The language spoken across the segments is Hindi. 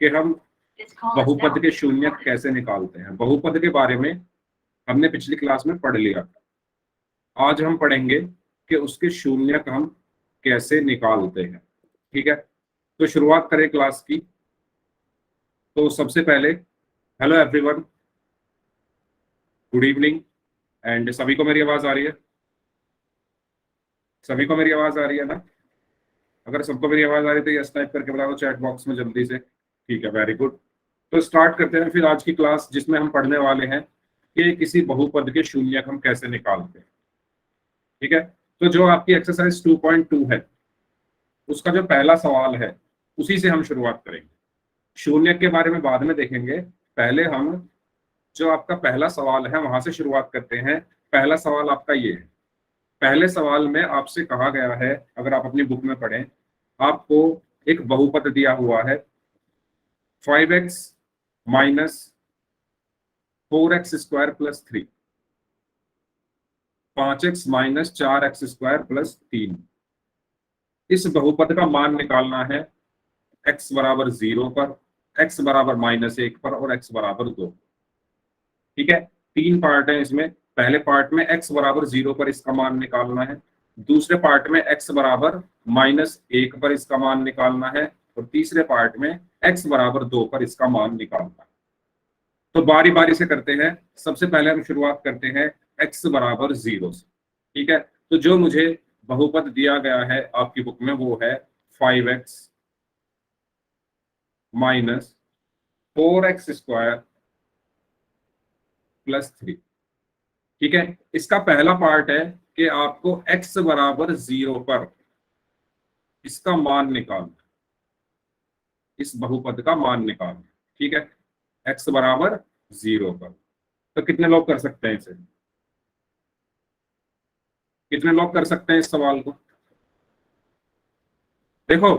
कि हम बहुपद के शून्यक कैसे निकालते हैं। बहुपद के बारे में हमने पिछली क्लास में पढ़ लिया था। आज हम पढ़ेंगे कि उसके शून्यक हम कैसे निकालते हैं। ठीक है, तो शुरुआत करें क्लास की। तो सबसे पहले hello everyone, good evening. And सभी को मेरी आवाज आ रही है? सभी को मेरी आवाज आ रही है ना? अगर सबको मेरी आवाज आ रही है तो यस टाइप करके बता दो चैट बॉक्स में जल्दी से। ठीक है, वेरी गुड। तो स्टार्ट करते हैं फिर आज की क्लास, जिसमें हम पढ़ने वाले हैं कि किसी बहुपद के शून्यक हम कैसे निकालते हैं। ठीक है, तो जो आपकी एक्सरसाइज 2.2 है उसका जो पहला सवाल है उसी से हम शुरुआत करेंगे। शून्यक के बारे में बाद में देखेंगे, पहले हम जो आपका पहला सवाल है वहां से शुरुआत करते हैं। पहला सवाल आपका ये है। पहले सवाल में आपसे कहा गया है, अगर आप अपनी बुक में पढ़ें, आपको एक बहुपद दिया हुआ है 5x minus 4x square plus 3, 5x minus 4x square plus 3। इस बहुपद का मान निकालना है x बराबर 0 पर, x बराबर -1 पर और x बराबर 2। ठीक है, तीन पार्ट है इसमें। पहले पार्ट में x बराबर 0 पर इसका मान निकालना है, दूसरे पार्ट में x बराबर -1 पर इसका मान निकालना है, और तीसरे पार्ट में x बराबर 2 पर इसका मान निकालना है। तो बारी बारी से करते हैं। सबसे पहले हम शुरुआत करते हैं x बराबर 0 से। ठीक है, तो जो मुझे बहुपद दिया गया है आपकी बुक में वो है 5x minus 4x square plus 3। ठीक है, इसका पहला पार्ट है कि आपको x बराबर 0 पर इसका मान निकालना, इस बहुपद का मान निकालना। ठीक है, x बराबर 0 पर। तो कितने लोग कर सकते हैं इसे? कितने लोग कर सकते हैं इस सवाल को? देखो,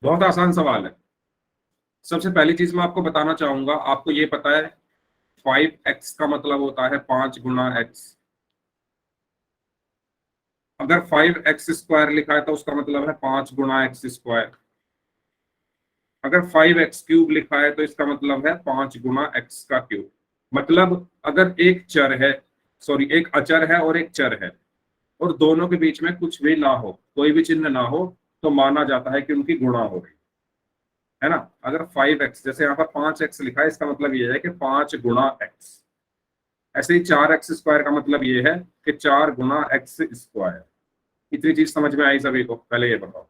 बहुत आसान सवाल है। सबसे पहली चीज मैं आपको बताना चाहूंगा, आपको ये पता है 5x का मतलब होता है 5 गुना x। अगर 5x स्क्वायर लिखा है तो उसका मतलब है 5 गुना x स्क्वायर। अगर 5x क्यूब लिखा है तो इसका मतलब है 5 गुना x का क्यूब। मतलब अगर एक चर है, सॉरी एक अचर है और एक चर है, और दोनों के बीच में कुछ भी ना हो, कोई भी चिन्ह ना हो, तो माना जाता है कि उनकी गुणा हो रही है ना। अगर 5x, जैसे यहाँ पर 5x लिखा है, इसका मतलब ये है कि 5 गुना x। ऐसे ही 4x स्क्वायर का मतलब ये है कि 4 गुना x स्क्वायर। इतनी चीज समझ में आई सभी को? पहले ये बताओ,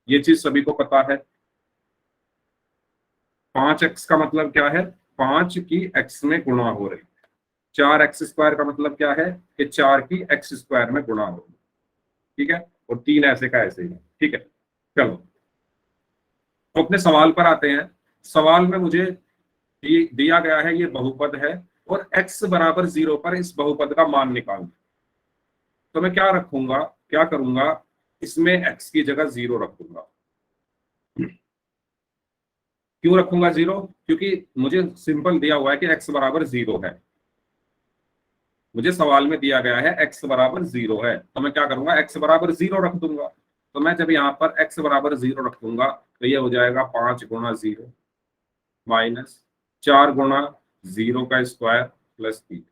ये चीज सभी को पता है? 5x का मतलब क्या है? 5 की x में गुणा हो रही है। 4x स्क्वायर का मतलब क्या है? कि 4 की x स्क्वायर में गुणा हो रही है। ठीक है, और 3 ऐसे का ऐसे ही है। ठीक है, चलो तो अपने सवाल पर आते हैं। सवाल में मुझे दिया गया है ये बहुपद है, और x बराबर 0 पर इस बहुपद का मान निकालना। तो मैं क्या रखूंगा, क्या करूंगा, इसमें x की जगह 0 रखूंगा। क्यों रखूंगा 0? क्योंकि मुझे सिंपल दिया हुआ है कि x बराबर 0 है। मुझे सवाल में दिया गया है x बराबर 0 है, तो मैं क्या करूंगा, x बराबर 0 रख दूंगा। तो मैं जब यहाँ पर x बराबर 0 रख दूंगा तो ये हो जाएगा 5 गुना 0 माइनस 4 गुना 0 का स्क्वायर प्लस 3।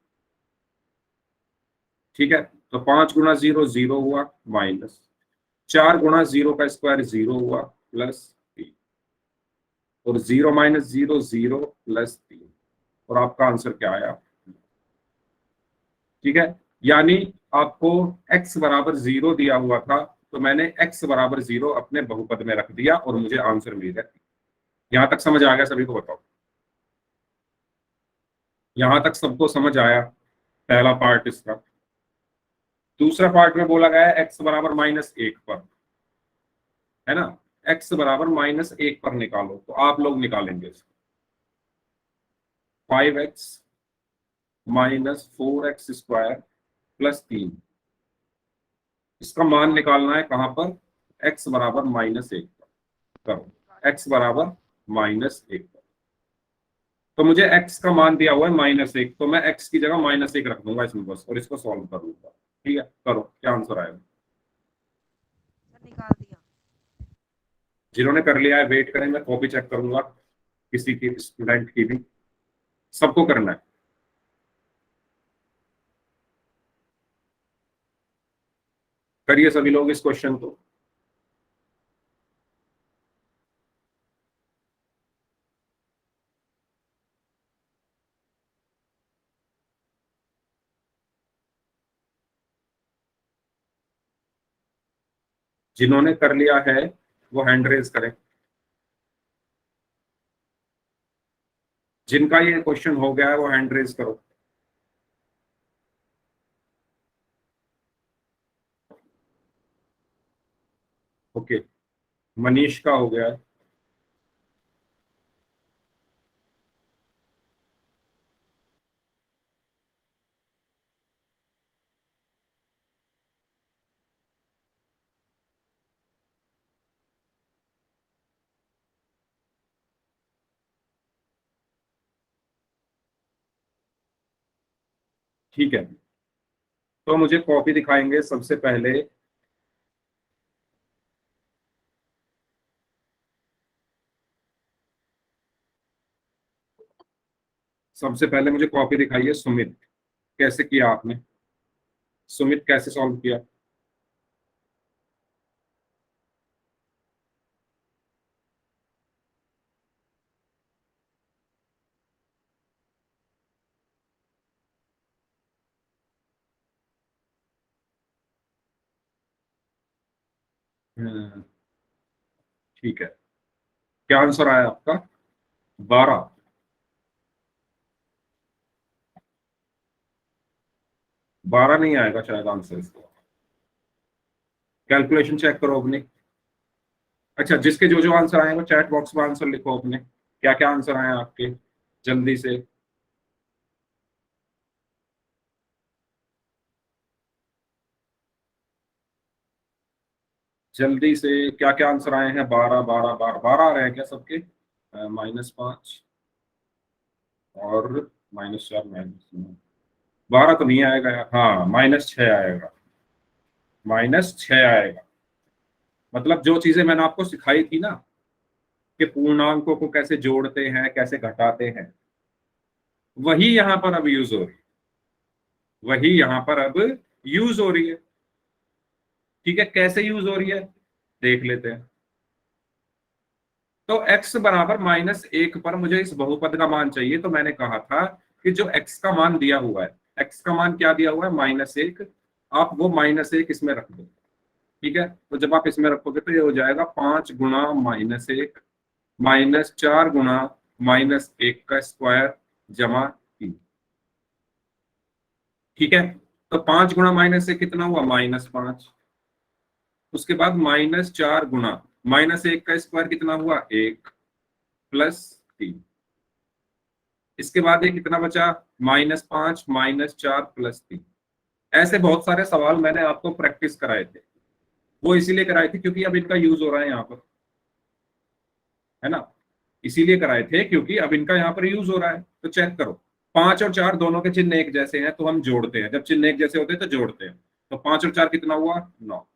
ठीक है, तो 5 गुना 0 0 हुआ, माइनस 4 गुना 0 का स्क्वायर 0 हुआ, प्लस 3, और 0 माइनस 0 0 प्लस 3, और आपका आंसर क्या आया? ठीक है, यानी आपको x बराबर 0 दिया हुआ था, तो मैंने x बराबर 0 अपने बहुपद में रख दिया और मुझे आंसर मिल गया। यहां तक समझ आ गया सभी को? बताओ, यहां तक सबको समझ आया पहला पार्ट इसका? दूसरा पार्ट में बोला गया है x बराबर -1 पर, है ना। x बराबर -1 पर निकालो, तो आप लोग निकालेंगे इसको। 5x minus 4x square plus 3, इसका मान निकालना है कहां पर? x बराबर -1 पर। करो, x बराबर -1 पर। तो मुझे x का मान दिया हुआ है -1, तो मैं x की जगह -1 रख दूंगा इसमें बस, और इसको सॉल्व कर लूंगा। ठीक है, करो, क्या आंसर आएगा? निकाल दिया। जिन्होंने कर लिया है वेट करें, मैं कॉपी चेक करूंगा किसी की, स्टूडेंट की भी। सबको करना है। करिए सभी लोग इस क्वेश्चन को। जिन्होंने कर लिया है वो हैंड रेज करें। जिनका ये क्वेश्चन हो गया है वो हैंड रेज करो। ओके, मनीष का हो गया है। ठीक है, तो मुझे कॉपी दिखाएंगे सबसे पहले। सबसे पहले मुझे कॉपी दिखाइए सुमित, कैसे किया आपने? सुमित कैसे सॉल्व किया? हम्म, ठीक है। क्या आंसर आया आपका? 12? 12 नहीं आएगा शायद आंसर इसका। कैलकुलेशन चेक करो अपनी। अच्छा, जिसके जो जो आंसर आए वो चैट बॉक्स में आंसर लिखो अपने, क्या क्या आंसर आए आपके, जल्दी से। जल्दी से क्या क्या आंसर आए हैं? 12 12 12 12 आ रहे हैं क्या सबके? -5 और -4 -9। 12 तो नहीं आएगा यार। हाँ, -6 आएगा। -6 आएगा। मतलब जो चीजें मैंने आपको सिखाई थी ना, कि पूर्णांकों को कैसे जोड़ते हैं, कैसे घटाते हैं, वही यहां पर अब यूज हो रही है। वही यहां पर अब यूज हो रही है। ठीक है, कैसे यूज हो रही है देख लेते हैं। तो x बराबर -1 पर मुझे इस बहुपद का मान चाहिए, तो मैंने कहा था कि जो x का मान दिया हुआ है, x का मान क्या दिया हुआ है? -1। आप वो -1 इसमें रख दो। ठीक है, तो जब आप इसमें रखोगे तो ये हो जाएगा 5 गुणा -1 -4 गुणा -1 का स्क्वायर जमा 3। ठीक है, तो 5 गुणा -1 कितना हुआ? -5। उसके बाद -4 गुणा -1 का स्क्वायर कितना हुआ? 1 +3। इसके बाद ये कितना बचा? -5 -4 +3। ऐसे बहुत सारे सवाल मैंने आपको प्रैक्टिस कराए थे। वो इसीलिए कराए थे क्योंकि अब इनका यूज हो रहा है यहाँ पर, है ना। इसीलिए कराए थे क्योंकि अब इनका यहाँ पर यूज हो रहा है। तो चेक करो, 5 और 4 दोनों के चिन्ह एक जैसे हैं, तो हम जोड़ते हैं। जब चिन्ह एक जैसे होते हैं तो जोड़ते हैं। तो 5 और 4 कितना हुआ? 9।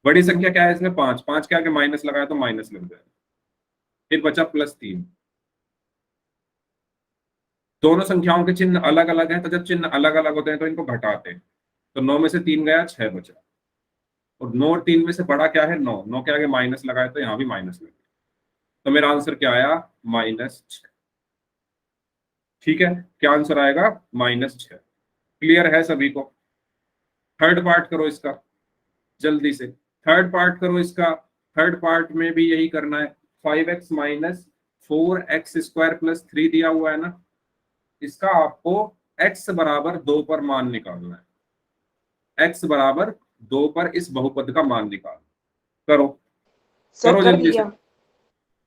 बड़ी संख्या क्या है इसमें? 5। 5 के आगे माइनस लगाया तो माइनस लग जाएगा। फिर बचा +3। दोनों संख्याओं के चिन्ह अलग अलग हैं, तो जब चिन्ह अलग अलग होते हैं तो इनको घटाते हैं। तो 9 में से 3 गया, 6 बचा। और 9 और 3 में से बड़ा क्या है? 9। 9 के आगे माइनस लगाया तो यहाँ भी माइनस लग गया। तो मेरा आंसर क्या आया? -6। ठीक है, क्या आंसर आएगा? -6। क्लियर है सभी को? थर्ड पार्ट करो इसका जल्दी से। थर्ड पार्ट करो इसका। थर्ड पार्ट में भी यही करना है। 5x - 4x² +3 दिया हुआ है ना, इसका आपको x बराबर 2 पर मान निकालना है। x बराबर 2 पर इस बहुपद का मान निकाल करो। सर करो कर जल्दी से। लिया।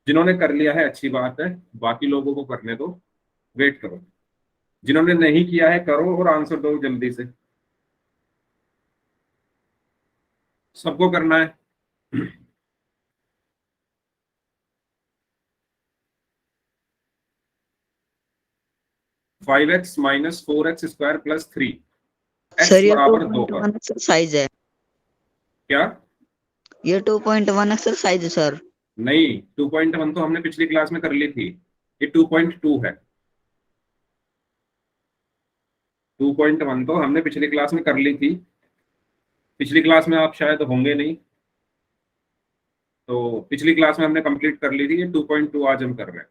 जिन्होंने कर लिया है अच्छी बात है, बाकी लोगों को करने दो, वेट करो। जिन्होंने नहीं किया है करो और आंसर दो जल्दी से। सबको करना है। 5x - 4x² +3 x सर ये बराबर 2 पर। 2.1 एक्सरसाइज है। क्या? ये 2.1 एक्सरसाइज है सर। नहीं, 2.1 तो हमने पिछली क्लास में कर ली थी, ये 2.2 है। 2.1 तो हमने पिछली क्लास में कर ली थी, पिछली क्लास में आप शायद होंगे नहीं, तो पिछली क्लास में हमने कंप्लीट कर ली थी, ये 2.2 आज हम कर रहे हैं।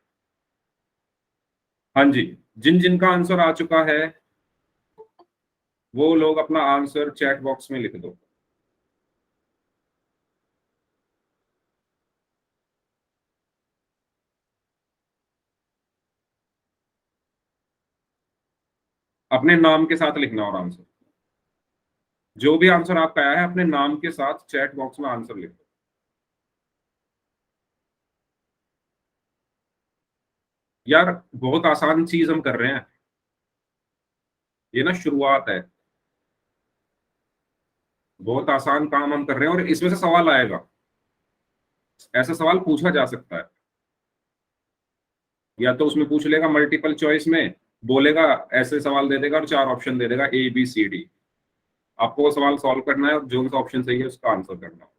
हाँ जी, जिन जिन का आंसर आ चुका है वो लोग अपना आंसर चैट बॉक्स में लिख दो। अपने नाम के साथ लिखना और आंसर, जो भी आंसर आपका आया है अपने नाम के साथ चैट बॉक्स में आंसर लिख दो। यार बहुत आसान चीज हम कर रहे हैं, ये ना शुरुआत है, बहुत आसान काम हम कर रहे हैं और इसमें से सवाल आएगा, ऐसा सवाल पूछा जा सकता है। या तो उसमें पूछ लेगा मल्टीपल चॉइस में, बोलेगा ऐसे सवाल दे देगा और चार ऑप्शन दे देगा A B C D, आपको वो सवाल सॉल्व करना है और जो सा ऑप्शन सही है उसका आंसर करना है।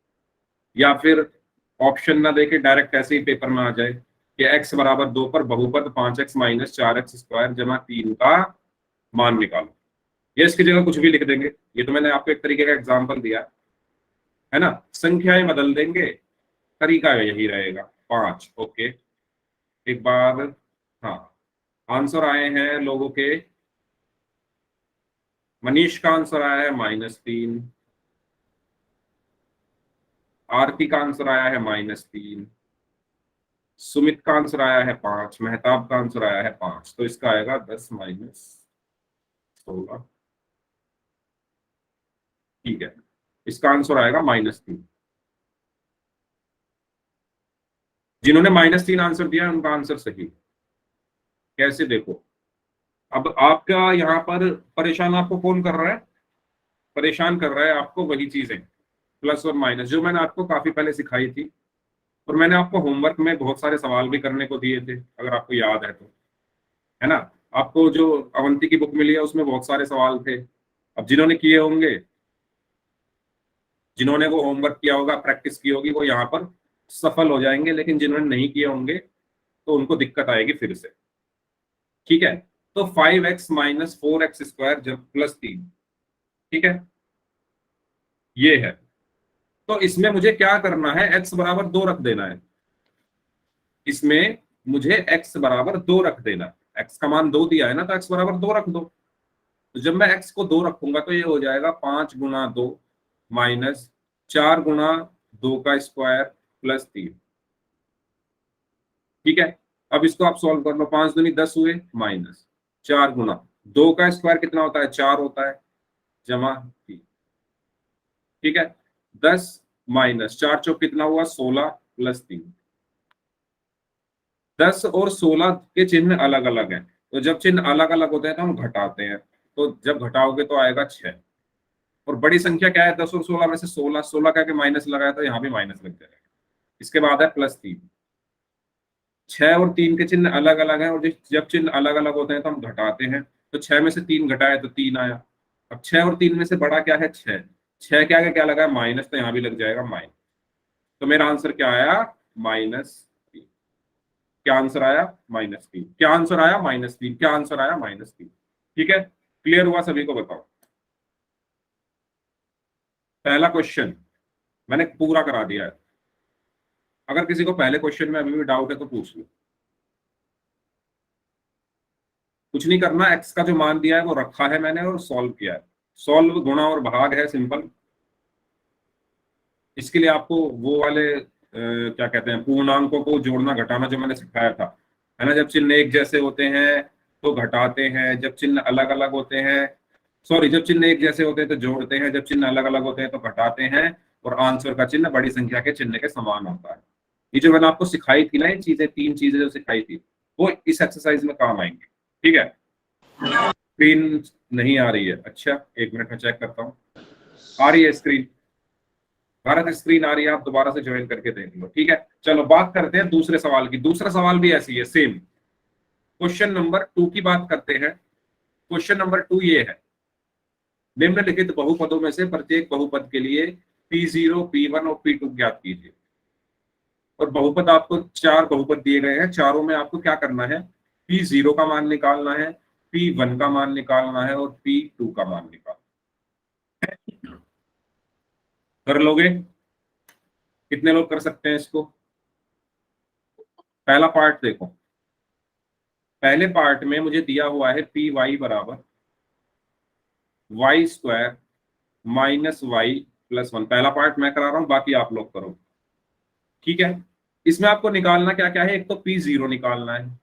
या फिर ऑप्शन ना देके डायरेक्ट ऐसे ही पेपर में आ जाए कि x बराबर 2 पर बहुपद 5x माइनस 4x² जमा 3 का मान निकालो, ये इसकी जगह कुछ भी लिख देंगे। ये तो मैंने आपको एक तरीके का एग्जाम्पल दिया है ना, संख्याएं बदल देंगे, तरीका यही रहेगा। 5, ओके। एक बार, हाँ, आंसर आए हैं लोगों के। मनीष का आंसर आया है -3, आरती का आंसर आया है -3, सुमित का आंसर आया है 5, मेहताब का आंसर आया है 5, तो इसका आएगा 10 माइनस 16। ठीक है, इसका आंसर आएगा -3। जिन्होंने -3 आंसर दिया उनका आंसर सही। कैसे देखो, अब आपका यहाँ पर परेशान आपको कौन कर रहा है, परेशान कर रहा है आपको वही चीजें, प्लस और माइनस, जो मैंने आपको काफी पहले सिखाई थी। और मैंने आपको होमवर्क में बहुत सारे सवाल भी करने को दिए थे, अगर आपको याद है तो, है ना। आपको जो अवंती की बुक मिली है उसमें बहुत सारे सवाल थे। अब जिन्होंने किए होंगे, जिन्होंने वो होमवर्क किया होगा, प्रैक्टिस की होगी, वो यहाँ पर सफल हो जाएंगे, लेकिन जिन्होंने नहीं किए होंगे तो उनको दिक्कत आएगी फिर से। ठीक है, तो 5x माइनस 4x² जब +3, ठीक है, ये है। तो इसमें मुझे क्या करना है, x बराबर 2 रख देना है, इसमें मुझे x बराबर 2 रख देना, x का मान 2 दिया है ना, तो x बराबर 2 रख दो। तो जब मैं x को 2 रखूंगा तो ये हो जाएगा 5 × 2 माइनस 4 × 2 का स्क्वायर +3। ठीक है, अब इसको आप सॉल्व कर लो, 5 दूनी 10 हुए, माइनस 4 × 2 का स्क्वायर कितना होता है, 4 होता है, जमा 3। ठीक है, 10 माइनस 4 चौक कितना हुआ, 16 +3। 10 और 16 के चिन्ह अलग अलग हैं, तो जब चिन्ह अलग अलग होते हैं तो हम घटाते हैं, तो जब घटाओगे तो आएगा 6। और बड़ी संख्या क्या है, 10 और 16 में से 16, 16 का के माइनस लगाया तो यहाँ भी माइनस लग जाएगा। इसके बाद है +3। 6 और 3 के चिन्ह अलग अलग हैं, और जब चिन्ह अलग अलग होते हैं तो हम घटाते हैं, तो 6 में से 3 घटाए तो 3 आया। अब 6 और 3 में से बड़ा क्या है, 6, 6 के आगे क्या लगा है, माइनस, तो यहाँ भी लग जाएगा माइनस। तो मेरा आंसर क्या आया, -3। क्या आंसर आया, -3। क्या आंसर आया, -3। क्या आंसर आया, -3। ठीक है, क्लियर हुआ सभी को, बताओ। पहला क्वेश्चन मैंने पूरा करा दिया है, अगर किसी को पहले क्वेश्चन में अभी भी डाउट है तो पूछ लो। कुछ नहीं करना, एक्स का जो मान दिया है वो रखा है मैंने और सॉल्व किया है। सॉल्व गुणा और भाग है, सिंपल। इसके लिए आपको वो वाले क्या कहते हैं, पूर्णांकों को जोड़ना घटाना जो मैंने सिखाया था, है ना। जब चिन्ह एक जैसे होते हैं तो घटाते हैं, जब चिन्ह अलग अलग होते हैं, सॉरी, जब चिन्ह एक जैसे होते हैं तो जोड़ते हैं, जब चिन्ह अलग अलग होते हैं तो घटाते हैं, और आंसर का चिन्ह बड़ी संख्या के चिन्ह के समान होता है। ये जो मैंने आपको सिखाई थी ना, ये चीजें, 3 चीजें जो सिखाई थी, वो इस एक्सरसाइज में काम आएंगी। ठीक है, स्क्रीन नहीं आ रही है, अच्छा 1 मिनट में चेक करता हूँ। आ रही है स्क्रीन, भारत स्क्रीन आ रही है, आप दोबारा से ज्वाइन करके देख लो। ठीक है, चलो बात करते हैं दूसरे सवाल की। दूसरा सवाल भी ऐसी है, सेम। क्वेश्चन नंबर 2 की बात करते हैं। क्वेश्चन नंबर 2 ये है, निम्नलिखित बहुपदों में से प्रत्येक बहुपद के लिए P0, P1 और P2 ज्ञात कीजिए। और बहुपद आपको 4 बहुपद दिए गए हैं, चारों में आपको क्या करना है, P0 का मान निकालना है, P1 का मान निकालना है और P2 का मान निकालना है। कर लोगे? कितने लोग कर सकते हैं इसको? पहला पार्ट देखो, पहले पार्ट में मुझे दिया हुआ है पी वाई बराबर Y square minus Y plus 1। पहला पार्ट मैं करा रहा हूं, बाकी आप लोग करो, ठीक है। इसमें आपको निकालना क्या क्या है, एक तो P0 निकालना है,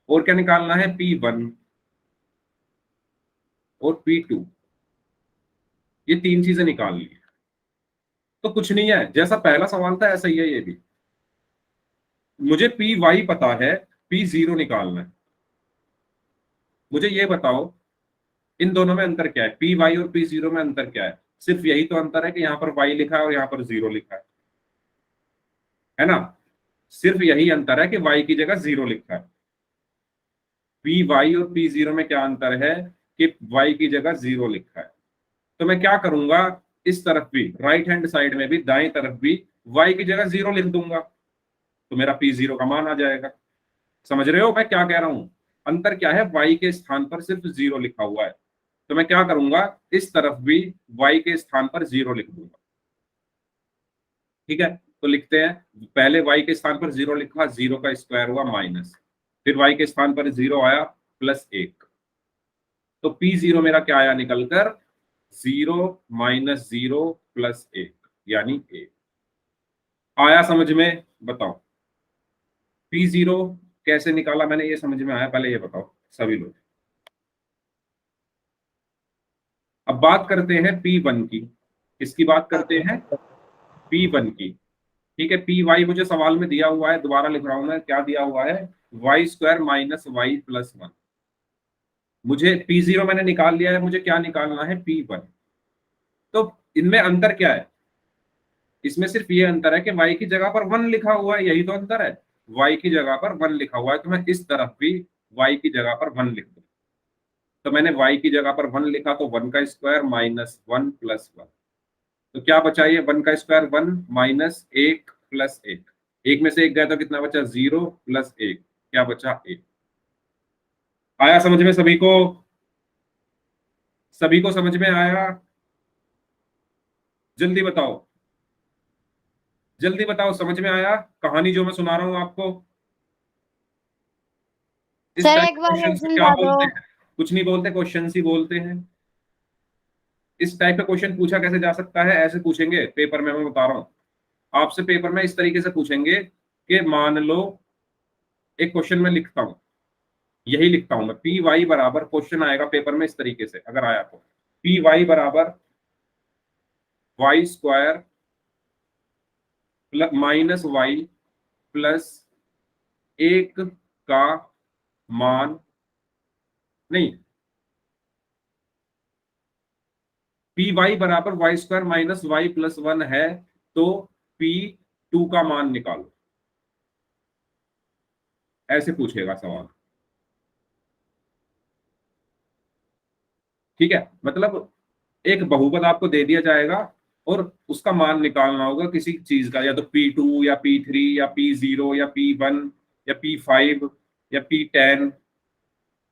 और क्या निकालना है, P1 और P2। ये 3 चीजें निकालनी है। तो कुछ नहीं है, जैसा पहला सवाल था ऐसा ही है ये भी। मुझे पी वाई पता है, P0 निकालना है। मुझे ये बताओ इन दोनों में अंतर क्या है, पी वाई और P0 में अंतर क्या है? सिर्फ यही तो अंतर है कि यहाँ पर y लिखा है और यहाँ पर 0 लिखा है ना। सिर्फ यही अंतर है कि y की जगह 0 लिखा है। पी वाई और P0 में क्या अंतर है कि y की जगह 0 लिखा है। तो मैं क्या करूंगा, इस तरफ भी राइट हैंड साइड में भी दाएं तरफ भी y की जगह 0 लिख दूंगा, तो मेरा P0 का मान आ जाएगा। समझ रहे हो मैं क्या कह रहा हूं? अंतर क्या है, y के स्थान पर सिर्फ 0 लिखा हुआ है, तो मैं क्या करूंगा, इस तरफ भी y के स्थान पर 0 लिख दूंगा। ठीक है, तो लिखते हैं, पहले y के स्थान पर 0 लिखा, 0 का स्क्वायर हुआ माइनस, फिर y के स्थान पर 0 आया प्लस 1, तो P0 मेरा क्या आया निकलकर, 0 माइनस 0 प्लस 1 यानी 1। आया समझ में? बताओ P0 कैसे निकाला मैंने, ये समझ में आया? पहले ये बताओ सभी लोग। अब बात करते हैं P1 की। किसकी बात करते हैं? P1 की। ठीक है, पी वाई मुझे सवाल में दिया हुआ है, दोबारा लिख रहा हूं मैं, क्या दिया हुआ है, Y square minus Y plus 1। मुझे P0 मैंने निकाल लिया है, मुझे क्या निकालना है, P1। तो इनमें अंतर क्या है? इसमें सिर्फ ये अंतर है कि y की जगह पर 1 लिखा हुआ है, यही तो अंतर है। y की जगह पर 1 लिखा हुआ है, तो मैं इस तरफ भी y की जगह पर 1 लिख दूं। तो मैंने y की जगह पर 1 लिखा, तो 1 का स्क्वायर माइनस 1 प्लस 1। तो क्या बचा, ये 1 का स्क्वायर 1 माइनस 1 प्लस 1। एक में से एक गया तो कितना बचा, 0 प्लस 1, क्या बचा, 1। आया समझ में सभी को? सभी को समझ में आया? जल्दी बताओ, जल्दी बताओ, समझ में आया कहानी जो मैं सुना रहा हूं आपको? इस सर टाइप एक के बार क्वेश्चन और से क्या समझा दो। बोलते हैं? कुछ नहीं बोलते, क्वेश्चन ही बोलते हैं। इस टाइप का क्वेश्चन पूछा कैसे जा सकता है, ऐसे पूछेंगे पेपर में, मैं बता रहा हूँ आपसे। पेपर में इस तरीके से पूछेंगे कि मान लो एक क्वेश्चन में लिखता हूँ, यही लिखता हूं मैं, पी वाई बराबर, क्वेश्चन आएगा पेपर में इस तरीके से अगर आया तो, पी वाई बराबर Y square minus Y plus 1 का मान, नहीं, पी वाई बराबर Y square minus Y plus 1 है, तो P2 का मान निकालो। ऐसे पूछेगा सवाल। ठीक है, मतलब एक बहुपद आपको दे दिया जाएगा और उसका मान निकालना होगा किसी चीज का, या तो P2 या P3 या P0 या P1 या P5 या P10।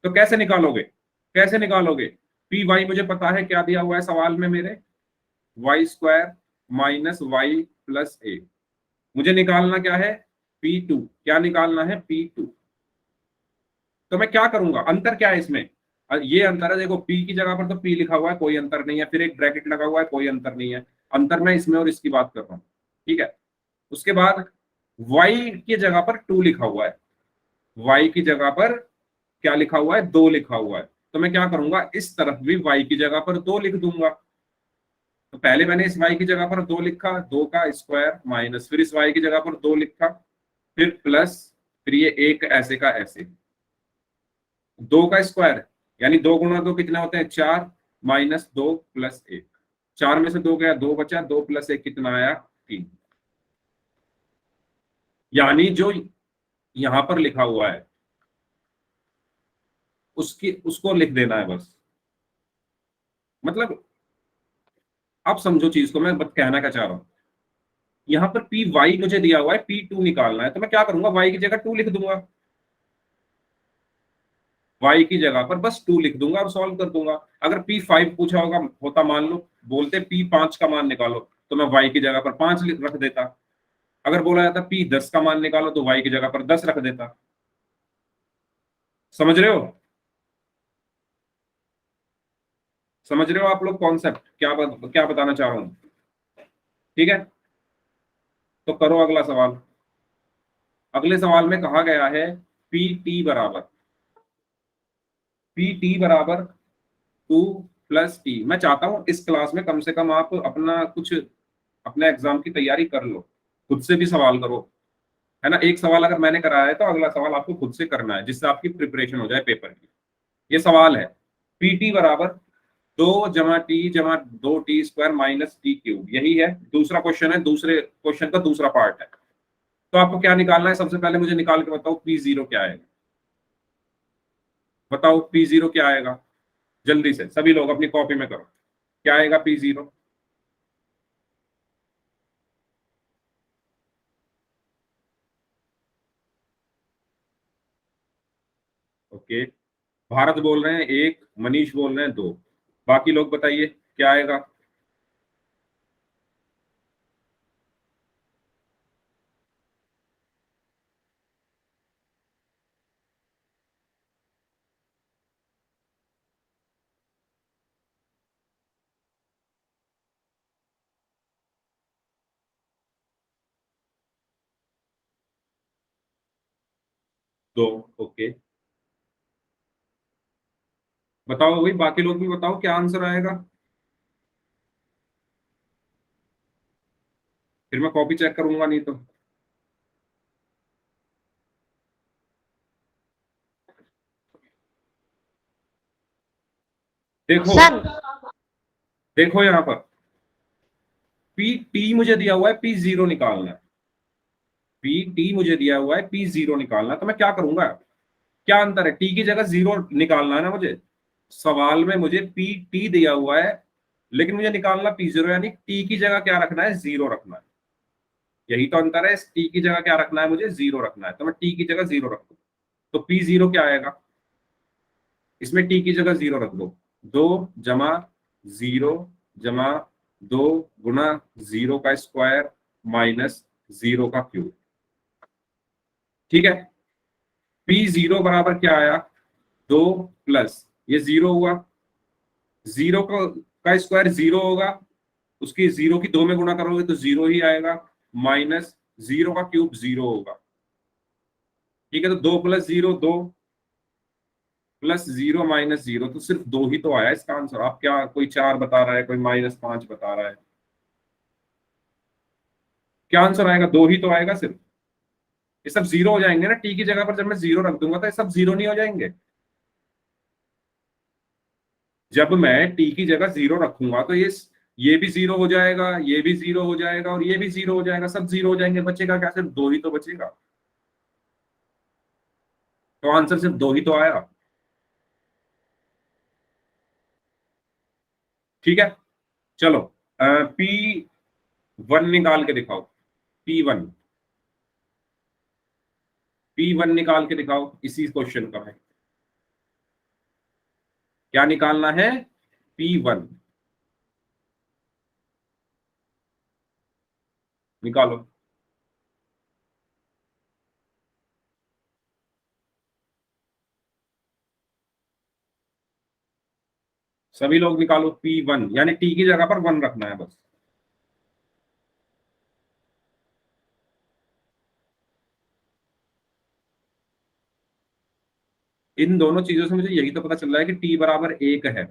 तो कैसे निकालोगे, कैसे निकालोगे? पी वाई मुझे पता है, क्या दिया हुआ है सवाल में मेरे, Y square minus Y plus 1। मुझे निकालना क्या है, P2। क्या निकालना है, P2। तो मैं क्या करूंगा, अंतर क्या है इसमें? ये अंतर है, देखो P की जगह पर तो P लिखा हुआ है, कोई अंतर नहीं है, फिर एक ब्रैकेट लगा हुआ है, कोई अंतर नहीं है। अंतर मैं इसमें और इसकी बात कर रहा हूँ। ठीक है, उसके बाद y की जगह पर 2 लिखा हुआ है, y की जगह पर क्या लिखा हुआ है, 2 लिखा हुआ है। तो मैं क्या करूंगा, इस तरफ भी y की जगह पर 2 लिख दूंगा। तो पहले मैंने इस y की जगह पर 2 लिखा, 2 का स्क्वायर माइनस, फिर इस y की जगह पर 2 लिखा, फिर प्लस, फिर ये एक ऐसे का ऐसे, 2 का स्क्वायर यानी 2 गुणा 2 कितने होते हैं, 4, माइनस 2 प्लस 1। 4 में से 2 गया, 2 बचा, 2 प्लस 1 कितना आया, 3। यानी जो यहां पर लिखा हुआ है उसकी उसको लिख देना है बस। मतलब आप समझो चीज को, मैं बस कहना क्या चाह रहा हूं। यहाँ पर पी वाई मुझे दिया हुआ है, पी टू निकालना है, तो मैं क्या करूंगा, वाई की जगह टू लिख दूंगा, वाई की जगह पर बस टू लिख दूंगा और सॉल्व कर दूंगा। अगर पी फाइव पूछा होगा होता, मान लो बोलते पी पांच का मान निकालो, तो मैं वाई की जगह पर पांच रख देता। अगर बोला जाता पी दस का मान निकालो, तो वाई की जगह पर दस रख देता। समझ रहे हो? समझ रहे हो आप लोग कॉन्सेप्ट क्या बताना चाह रहा हूं? ठीक है, तो करो अगला सवाल। अगले सवाल में कहा गया है पी टी बराबर, पी टी बराबर टू प्लस टी। मैं चाहता हूं इस क्लास में कम से कम आप अपना कुछ अपने एग्जाम की तैयारी कर लो, खुद से भी सवाल करो, है ना। एक सवाल अगर मैंने कराया है तो अगला सवाल आपको खुद से करना है, जिससे आपकी प्रिपरेशन हो जाए पेपर की। ये सवाल है, पी टी बराबर दो जमा टी जमा दो T square minus T cube, यही है दूसरा क्वेश्चन है, दूसरे क्वेश्चन का दूसरा पार्ट है। तो आपको क्या निकालना है, सबसे पहले मुझे निकाल के बताओ पी जीरो क्या आएगा। बताओ पी जीरो क्या आएगा, जल्दी से सभी लोग अपनी कॉपी में करो, क्या आएगा पी जीरो। ओके, भारत बोल रहे हैं एक, मनीष बोल रहे हैं दो, बाकी लोग बताइए क्या आएगा। दो। ओके, बताओ भाई, बाकी लोग भी बताओ क्या आंसर आएगा, फिर मैं कॉपी चेक करूंगा नहीं तो। देखो, सर देखो यहाँ पर पी टी मुझे दिया हुआ है पी जीरो निकालना है, पी टी मुझे दिया हुआ है पी जीरो निकालना है, तो मैं क्या करूंगा, क्या अंतर है, टी की जगह जीरो निकालना है ना मुझे। सवाल में मुझे पी टी दिया हुआ है, लेकिन मुझे निकालना पी जीरो, यानी टी की जगह क्या रखना है, जीरो रखना है। यही तो अंतर है, टी की जगह क्या रखना है, मुझे जीरो रखना है, तो मैं टी की जगह जीरो रख दूं। तो पी जीरो क्या आएगा, इसमें टी की जगह जीरो रख दो, दो जमा जीरो जमा दो गुना जीरो का स्क्वायर माइनस जीरो का क्यूब। ठीक है, पी जीरो बराबर क्या आया, दो प्लस ये जीरो हुआ, जीरो का स्क्वायर जीरो होगा, उसकी जीरो की दो में गुणा करोगे तो जीरो ही आएगा, माइनस जीरो का क्यूब जीरो होगा। ठीक है, तो दो प्लस जीरो दो, प्लस जीरो माइनस जीरो, तो सिर्फ दो ही तो आया इसका आंसर। आप क्या, कोई चार बता रहा है, कोई माइनस पांच बता रहा है, क्या आंसर आएगा, दो ही तो आएगा सिर्फ। ये सब जीरो हो जाएंगे ना, टी की जगह पर जब मैं जीरो रख दूंगा तो ये सब जीरो नहीं हो जाएंगे। जब मैं टी की जगह जीरो रखूंगा तो ये भी जीरो हो जाएगा, ये भी जीरो हो जाएगा और ये भी जीरो हो जाएगा, सब जीरो हो जाएंगे, बचेगा क्या, सिर्फ दो ही तो बचेगा। तो आंसर सिर्फ दो ही तो आया। ठीक है, चलो पी वन निकाल के दिखाओ, पी वन, पी वन निकाल के दिखाओ, इसी क्वेश्चन का है, क्या निकालना है, पी वन निकालो। सभी लोग निकालो पी वन, यानी टी की जगह पर वन रखना है बस। इन दोनों चीजों से मुझे यही तो पता चल रहा है कि टी बराबर एक है,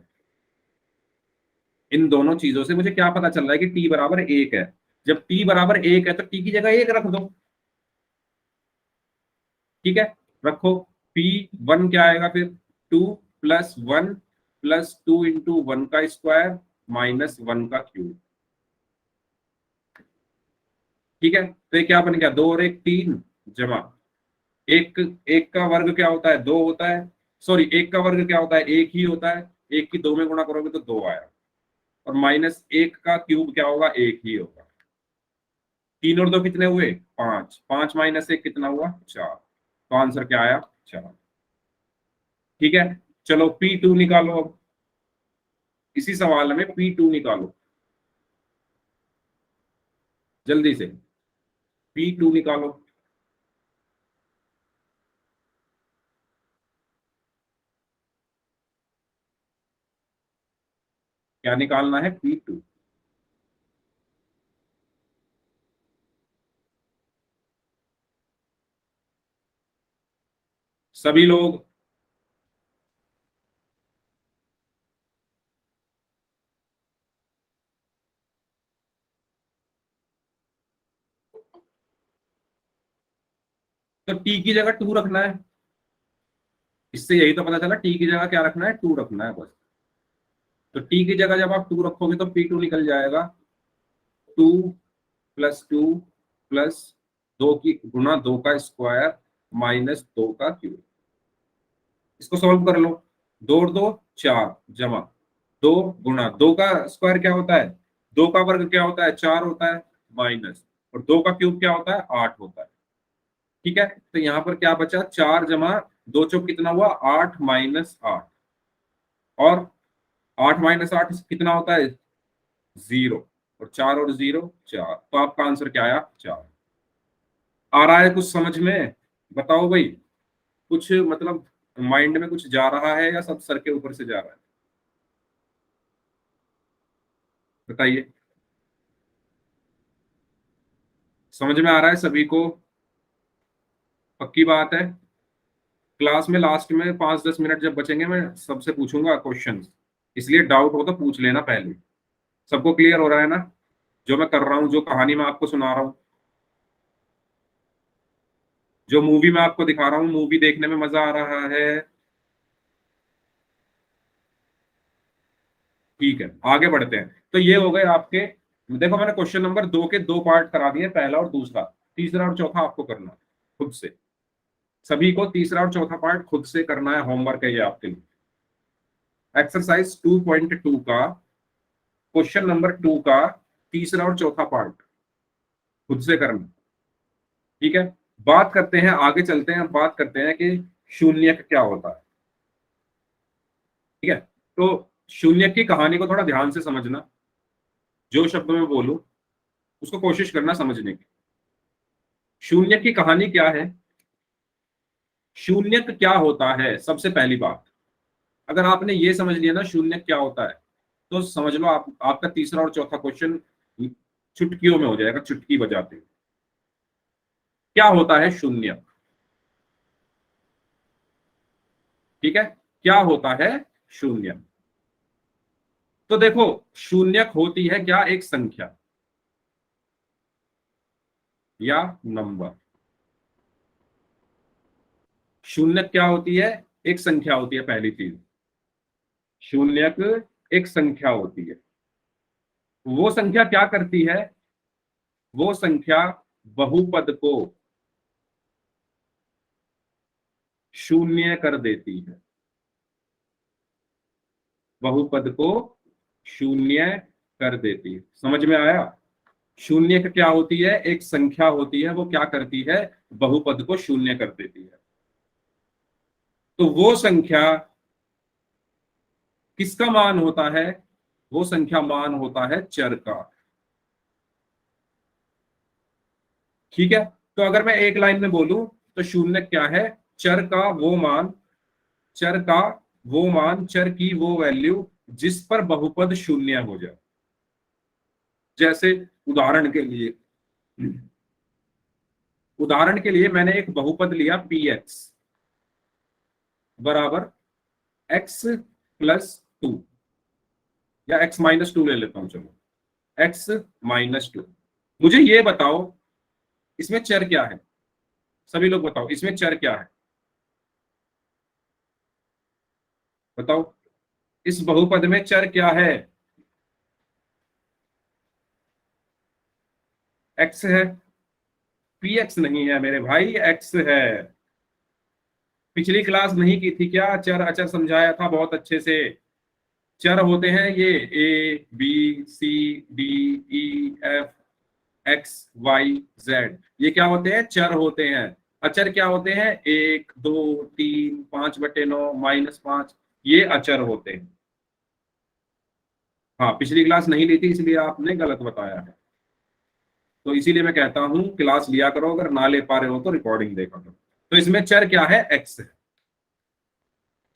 इन दोनों चीजों से मुझे क्या पता चल रहा है कि टी बराबर एक है। जब टी बराबर एक है तो टी की जगह एक रख दो। ठीक है, रखो, पी वन क्या आएगा फिर, two plus one plus two into one का स्क्वायर माइनस वन का क्यूब। ठीक है, तो ये क्या बन गया, दो और एक तीन, जमा एक, एक का वर्ग क्या होता है, दो होता है, सॉरी एक का वर्ग क्या होता है, एक ही होता है, एक की दो में गुणा करोगे तो दो आया, और माइनस एक का क्यूब क्या होगा, एक ही होगा। 3 और 2 कितने हुए? 5। 5 माइनस 1 कितना हुआ? 4। तो आंसर क्या आया? 4। ठीक है, चलो P2 निकालो अब। इसी सवाल में P2 निकालो जल्दी से। P2 निकालो। क्या निकालना है? P2। सभी लोग। तो T की जगह 2 रखना है। इससे यही तो पता चला, T की जगह क्या रखना है? 2 रखना है बस। तो T की जगह जब आप 2 रखोगे तो P2 निकल जाएगा 2 + 2 प्लस 2 की गुना 2 का स्क्वायर माइनस 2 का क्यूब। इसको सॉल्व कर लो। 2 और 2 4 जमा 2 गुना 2 का स्क्वायर क्या होता है? 2 का वर्ग क्या होता है? 4 होता है, माइनस, और 2 का क्यूब क्या होता है? 8 होता है। ठीक है, तो यहां पर क्या बचा? 4 जमा 2 चौक कितना हुआ? 8 माइनस 8। और 8 माइनस 8 कितना होता है? 0। और 4 और 0 4। तो आपका आंसर क्या आया? 4। आ रहा है कुछ समझ में? बताओ भाई। कुछ मतलब माइंड में कुछ जा रहा है या सब सर के ऊपर से जा रहा है? बताइए। समझ में आ रहा है सभी को? पक्की बात है। क्लास में लास्ट में 5-10 मिनट जब बचेंगे मैं सबसे पूछूंगा क्वेश्चंस, इसलिए डाउट हो तो पूछ लेना पहले। सबको क्लियर हो रहा है ना जो मैं कर रहा हूँ, जो कहानी मैं आपको सुना रहा हूँ, जो मूवी मैं आपको दिखा रहा हूँ, मूवी देखने में मजा आ रहा है? ठीक है, आगे बढ़ते हैं। तो ये हो गए आपके। देखो मैंने क्वेश्चन नंबर 2 के 2 पार्ट करा दिए, पहला और दूसरा। तीसरा और चौथा आपको करना है खुद से। सभी को तीसरा और चौथा पार्ट खुद से करना है, होमवर्क है ये आपके लिए। एक्सरसाइज 2.2 का क्वेश्चन नंबर 2 का तीसरा और चौथा पार्ट खुद से करना। ठीक है, बात करते हैं, आगे चलते हैं, बात करते हैं कि शून्यक क्या होता है। ठीक है, तो शून्यक की कहानी को थोड़ा ध्यान से समझना। जो शब्द मैं बोलूं उसको कोशिश करना समझने की। शून्यक की कहानी क्या है? शून्यक क्या होता है? सबसे पहली बात, अगर आपने ये समझ लिया ना शून्यक क्या होता है, तो समझ लो आपका तीसरा और चौथा क्वेश्चन चुटकियों में हो जाएगा, चुटकी बजाते। क्या होता है शून्यक? ठीक है, क्या होता है शून्यक? तो देखो, शून्यक होती है क्या? एक संख्या या नंबर। शून्यक क्या होती है? एक संख्या होती है, पहली चीज। शून्यक एक संख्या होती है। वो संख्या क्या करती है? वो संख्या बहुपद को शून्य कर देती है। बहुपद को शून्य कर देती है। समझ में आया? शून्य का क्या होती है? एक संख्या होती है, वो क्या करती है? बहुपद को शून्य कर देती है। तो वो संख्या किसका मान होता है? वो संख्या मान होता है चर का। ठीक है, तो अगर मैं एक लाइन में बोलूं तो शून्य क्या है? चर का वो मान, चर का वो मान, चर की वो वैल्यू जिस पर बहुपद शून्य हो जाए। जैसे उदाहरण के लिए, उदाहरण के लिए मैंने एक बहुपद लिया px बराबर x+2, या x-2 ले लेता हूं, चलो x-2। मुझे ये बताओ इसमें चर क्या है? सभी लोग बताओ इसमें चर क्या है? बताओ, इस बहुपद में चर क्या है? x है। px नहीं है मेरे भाई, x है। पिछली क्लास नहीं की थी क्या? चर अचर समझाया था बहुत अच्छे से। चर होते हैं ये A B C D E F x Y Z, ये क्या होते हैं? चर होते हैं। अचर क्या होते हैं? 1 2 3 5/9 -5, ये अचर होते हैं। हाँ, पिछली क्लास नहीं ली थी इसलिए आपने गलत बताया है, तो इसीलिए मैं कहता हूं क्लास लिया करो, अगर ना ले पा रहे हो तो रिकॉर्डिंग देखा करो। तो इसमें चर क्या है? एक्स है।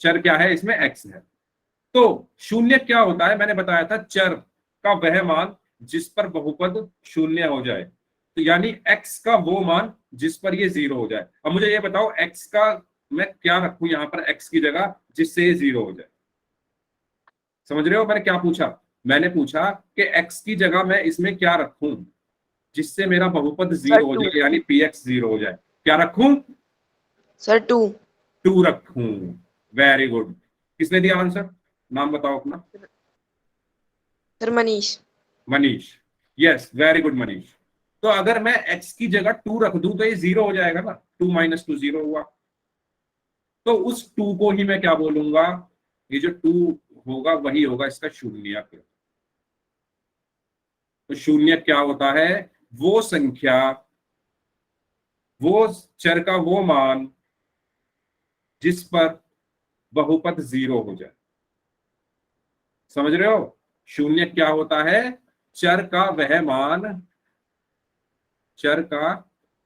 चर क्या है? इसमें एक्स है। तो शून्य क्या होता है? मैंने बताया था चर का वह मान जिस पर बहुपद शून्य हो जाए, तो यानी एक्स का वो मान जिस पर ये जीरो हो जाए। अब मुझे ये बताओ एक्स का मैं क्या रखूं यहां पर एक्स की जगह जिससे ये जीरो हो जाए? समझ रहे हो मैंने क्या पूछा? मैंने पूछा कि एक्स की जगह मैं इसमें क्या रखूं जिससे मेरा बहुपद सर जीरो हो 2। जाए, यानी पी एक्स जीरो हो जाए। क्या रखूं? सर 2। 2 रखूं। Very good. किसने दिया आंसर? नाम बताओ अपना। Sir Manish. Manish. Yes, very good Manish. तो अगर मैं x की जगह 2 रख दूं तो ये जीरो हो जाएगा ना, 2 - 2 जीरो हुआ। तो उस 2 को ही मैं क्या बोलूंगा? ये जो 2 होगा वही होगा इसका शून्यक। तो शून्य क्या होता है? वो संख्या, वो चर का वो मान जिस पर बहुपद जीरो हो जाए। समझ रहे हो? शून्य क्या होता है? चर का वह मान, चर का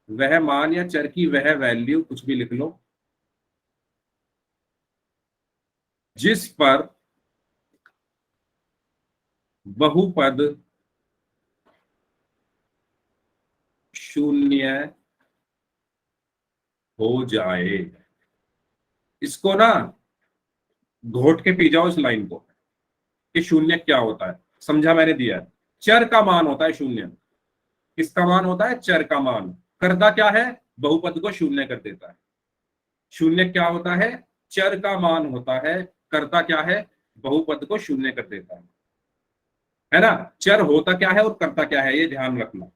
वह मान या चर की वह वैल्यू, कुछ भी लिख लो, जिस पर बहुपद शून्य हो जाए। इसको ना घोट के पी जाओ इस लाइन को, कि शून्य क्या होता है। समझा? मैंने दिया है चर का मान होता है शून्य। किसका मान होता है? चर का मान। करता क्या है? बहुपद को शून्य कर देता है। शून्य क्या होता है? चर का मान होता है। करता क्या है? बहुपद को शून्य कर देता है ना? चर होता क्या है और करता क्या है, ये ध्यान रखना।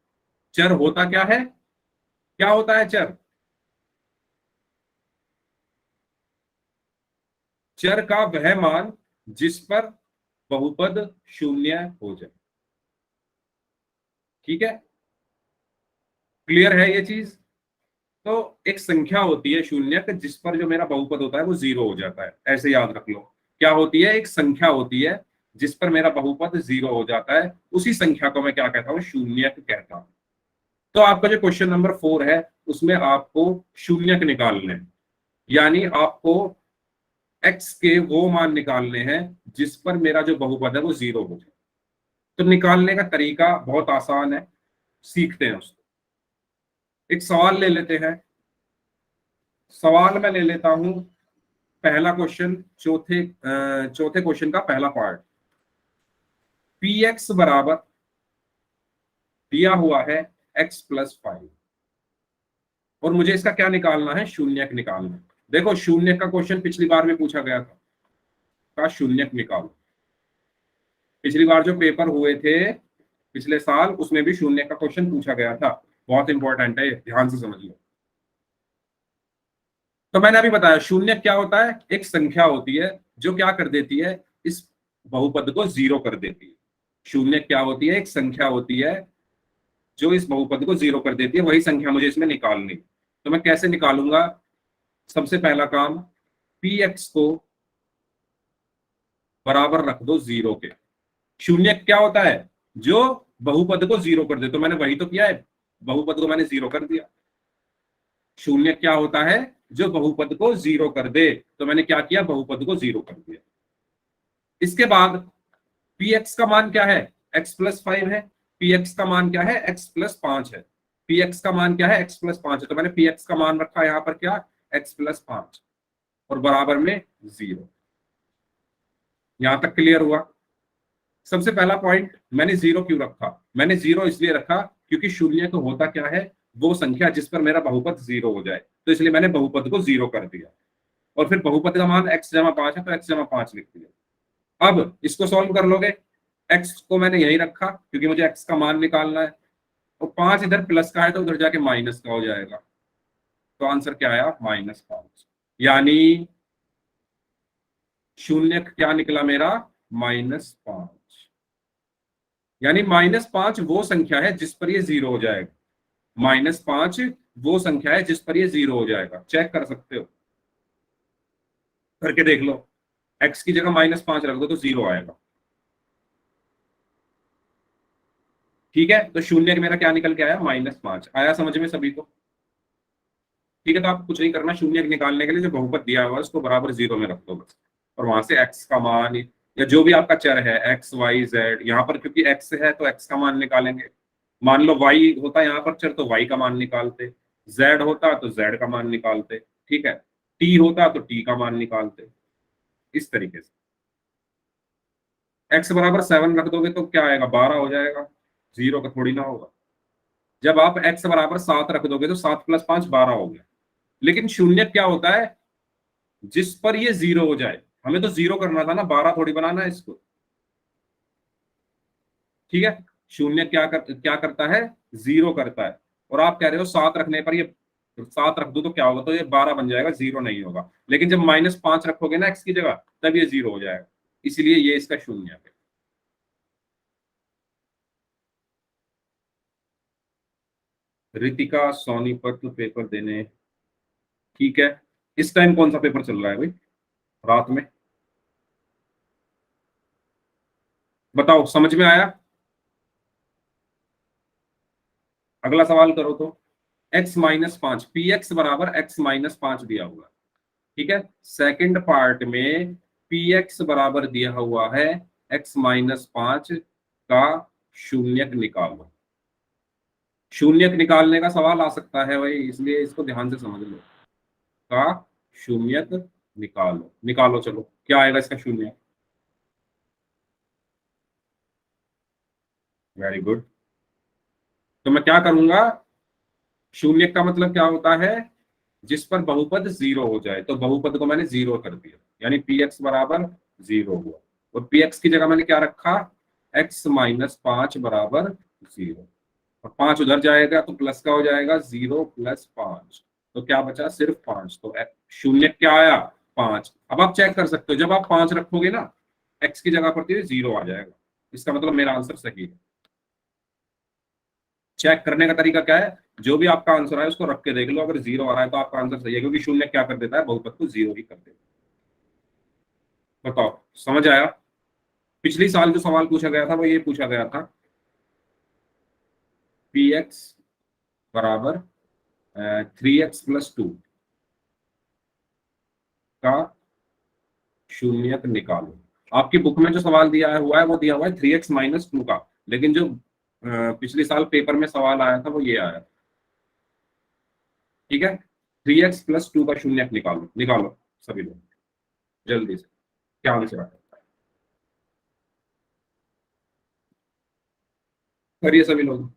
चर होता क्या है? क्या होता है चर? चर का वह मान जिस पर बहुपद शून्य हो जाए। ठीक है? क्लियर है ये चीज? तो एक संख्या होती है शून्य जिस पर जो मेरा बहुपद होता है वो जीरो हो जाता है, ऐसे याद रख लो। क्या होती है? एक संख्या होती है जिस पर मेरा बहुपद जीरो हो जाता है, उसी संख्या को मैं क्या कहता हूँ? शून्यक कहता हूँ। तो आपका जो क्वेश्चन नंबर 4 है उसमें आपको शून्यक निकालने हैं, यानी आपको एक्स के वो मान निकालने हैं जिस पर मेरा जो बहुपद है वो जीरो हो जाए। तो निकालने का तरीका बहुत आसान है, सीखते हैं उसको। एक सवाल ले लेते हैं। सवाल मैं ले लेता हूं पहला क्वेश्चन, चौथे क्वेश्चन का पहला पार्ट। पी एक्स बराबर दिया हुआ है x+5, और मुझे इसका क्या निकालना है? शून्यक निकालना है। देखो शून्यक का क्वेश्चन पिछली बार भी पूछा गया था, का शून्यक निकालो। पिछली बार जो पेपर हुए थे पिछले साल, उसमें भी शून्य का क्वेश्चन पूछा गया था। बहुत इंपॉर्टेंट है, ध्यान से समझ लो। तो मैंने अभी बताया शून्य क्या होता है? एक संख्या होती है जो क्या कर देती है? इस बहुपद को जीरो कर देती है। शून्य क्या होती है? एक संख्या होती है जो इस बहुपद को जीरो कर देती है, वही संख्या मुझे इसमें निकालनी। तो मैं कैसे निकालूंगा? सबसे पहला काम, पी एक्स को बराबर रख दो जीरो के। शून्य क्या होता है? जो बहुपद को जीरो कर दे। तो मैंने वही तो किया है, बहुपद को मैंने जीरो कर दिया। शून्य क्या होता है? जो बहुपद को जीरो कर दे। तो मैंने क्या किया? बहुपद को जीरो कर दिया। इसके बाद पी एक्स का मान क्या है? x+5 है। पी एक्स का मान क्या है? x+5 है। पी एक्स का मान क्या है? x+5 है। तो मैंने पी एक्स का मान रखा यहां पर क्या? x+5 और बराबर में जीरो। यहां तक क्लियर हुआ? सबसे पहला पॉइंट, मैंने जीरो क्यों रखा? मैंने जीरो इसलिए रखा क्योंकि शून्य को होता क्या है? वो संख्या जिस पर मेरा बहुपद जीरो हो जाए। तो इसलिए मैंने बहुपद को जीरो कर दिया, और फिर बहुपद का मान x+5 है तो x+5 लिख दिया। अब इसको सॉल्व कर लोगे। x को मैंने यही रखा क्योंकि मुझे x का मान निकालना है, और 5 इधर प्लस का है तो उधर जाके माइनस का हो जाएगा। तो आंसर क्या आया? -5। यानी शून्य क्या निकला मेरा? -5। यानी -5 वो संख्या है जिस पर ये 0 हो जाएगा। -5 वो संख्या है जिस पर ये 0 हो जाएगा। चेक कर सकते हो, करके देख लो। x की जगह -5 रख दो तो 0 आएगा। ठीक है, तो शून्य मेरा क्या निकल के आया? -5 आया। समझ में सभी को? ठीक है, तो आप कुछ नहीं करना। शून्य निकालने के लिए जो बहुपद दिया हुआ है उसको बराबर 0 में रख दो बस, और वहां से x का मान या जो भी आपका चर है x y z, यहाँ पर क्योंकि x है तो x का मान निकालेंगे। मान लो y होता यहाँ पर चर तो y का मान निकालते, z होता तो z का मान निकालते, ठीक है, t होता तो t का मान निकालते। इस तरीके से x बराबर 7 रख दोगे तो क्या आएगा? 12 हो जाएगा। 0 का थोड़ी ना होगा। जब आप x बराबर 7 रख दोगे तो 7 + 5 12 हो गया। लेकिन शून्य क्या होता है? जिस पर ये 0 हो जाए। हमें तो 0 करना था ना, 12 थोड़ी बनाना है इसको। ठीक है, शून्य क्या करता है? 0 करता है। और आप कह रहे हो 7 रखने पर ये 7 रख दो तो क्या होगा? तो ये 12 बन जाएगा, 0 नहीं होगा। लेकिन जब -5 रखोगे ना x की जगह, तब ये 0 हो जाएगा। इसलिए ये इसका शून्य है। रितिका सोनीपत पेपर देने। ठीक है, इस टाइम कौन सा पेपर चल रहा है भाई? रात में? बताओ, समझ में आया? अगला सवाल करो तो। x-5 px बराबर x-5 दिया हुआ है। ठीक है, सेकंड पार्ट में px बराबर दिया हुआ है x-5 का शून्यक निकालो। शून्यक निकालने का सवाल आ सकता है भाई, इसलिए इसको ध्यान से समझ लो। का शून्यक निकालो, निकालो। चलो, क्या आएगा इसका शून्य? Very good. तो मैं क्या करूंगा? शून्य का मतलब क्या होता है? जिस पर बहुपद 0 हो जाए। तो बहुपद को मैंने 0 कर दिया, यानी px बराबर 0 हुआ। और px की जगह मैंने क्या रखा? x-5 बराबर 0। और 5 उधर जाएगा तो प्लस का हो जाएगा, 0 + 5। तो क्या बचा? सिर्फ 5। तो शून्य क्या आया? 5। अब आप चेक कर सकते हो, जब आप 5 रखोगे ना x की जगह पर तो ये 0 आ जाएगा। इसका मतलब मेरा आंसर सही है। चेक करने का तरीका क्या है? जो भी आपका आंसर है उसको रख के देख लो, अगर 0 आ रहा है तो आपका आंसर सही है, क्योंकि शून्य क्या कर देता है? बहुपद को 0 ही कर देता है। बताओ, समझ आया? पिछली साल जो सवाल पूछा गया था वो ये पूछा गया था, px बराबर 3x + 2 का शून्यक निकालो। आपकी बुक में जो सवाल दिया हुआ है वो दिया हुआ है 3x - 2 का, लेकिन जो पिछले साल पेपर में सवाल आया था वो ये आया। ठीक है, 3x + 2 का शून्यक निकालो। निकालो सभी लोग जल्दी से, क्या आंसर आया? करिए सभी लोग।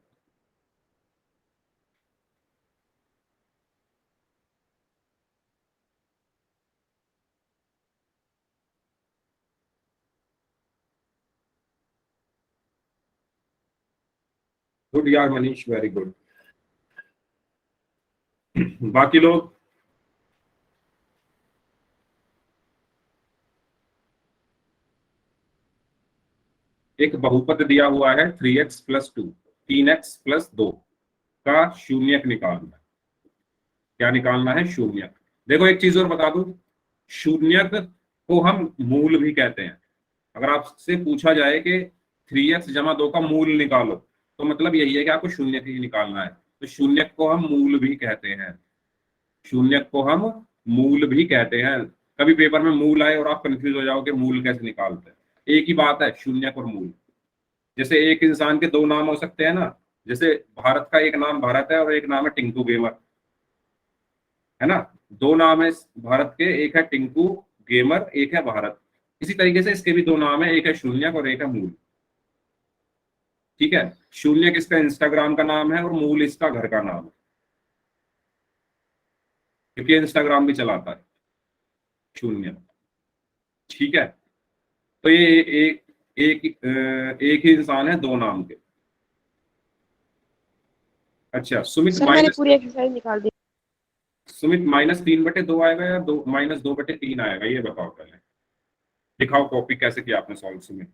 गुड यार मनीष, वेरी गुड। बाकी लोग? एक बहुपद दिया हुआ है 3x + 2, 3x + 2 का शून्यक निकालना है। क्या निकालना है? शून्यक। देखो एक चीज और बता दूं, शून्यक को हम मूल भी कहते हैं। अगर आपसे पूछा जाए कि 3x - 2 का मूल निकालो, तो मतलब यही है कि आपको शून्यक ही निकालना है। तो शून्यक को हम मूल भी कहते हैं। शून्यक को हम मूल भी कहते हैं। कभी पेपर में मूल आए और आप कंफ्यूज हो जाओ कि मूल कैसे निकालते हैं। एक ही बात है शून्यक और मूल। जैसे एक इंसान के दो नाम हो सकते हैं ना, जैसे भारत का एक नाम भारत है और एक नाम है टिंकू गेमर, है ना? दो नाम है भारत के, एक है टिंकू गेमर, एक है भारत। इसी तरीके से इसके भी दो नाम है, एक है शून्यक और एक है मूल। ठीक है, शून्यक इसका इंस्टाग्राम का नाम है और मूल इसका घर का नाम है, क्योंकि इंस्टाग्राम भी चलाता है शून्य। ठीक है, तो ये एक एक ही इंसान है दो नाम के। अच्छा सुमित सर मैंने माइनस, पूरी एक्सरसाइज निकाल दी। सुमित -3/2 आएगा या -2/3 आएगा, ये बताओ पहले। दिखाओ कॉपी कैसे किया आपने सॉल्व सुमित।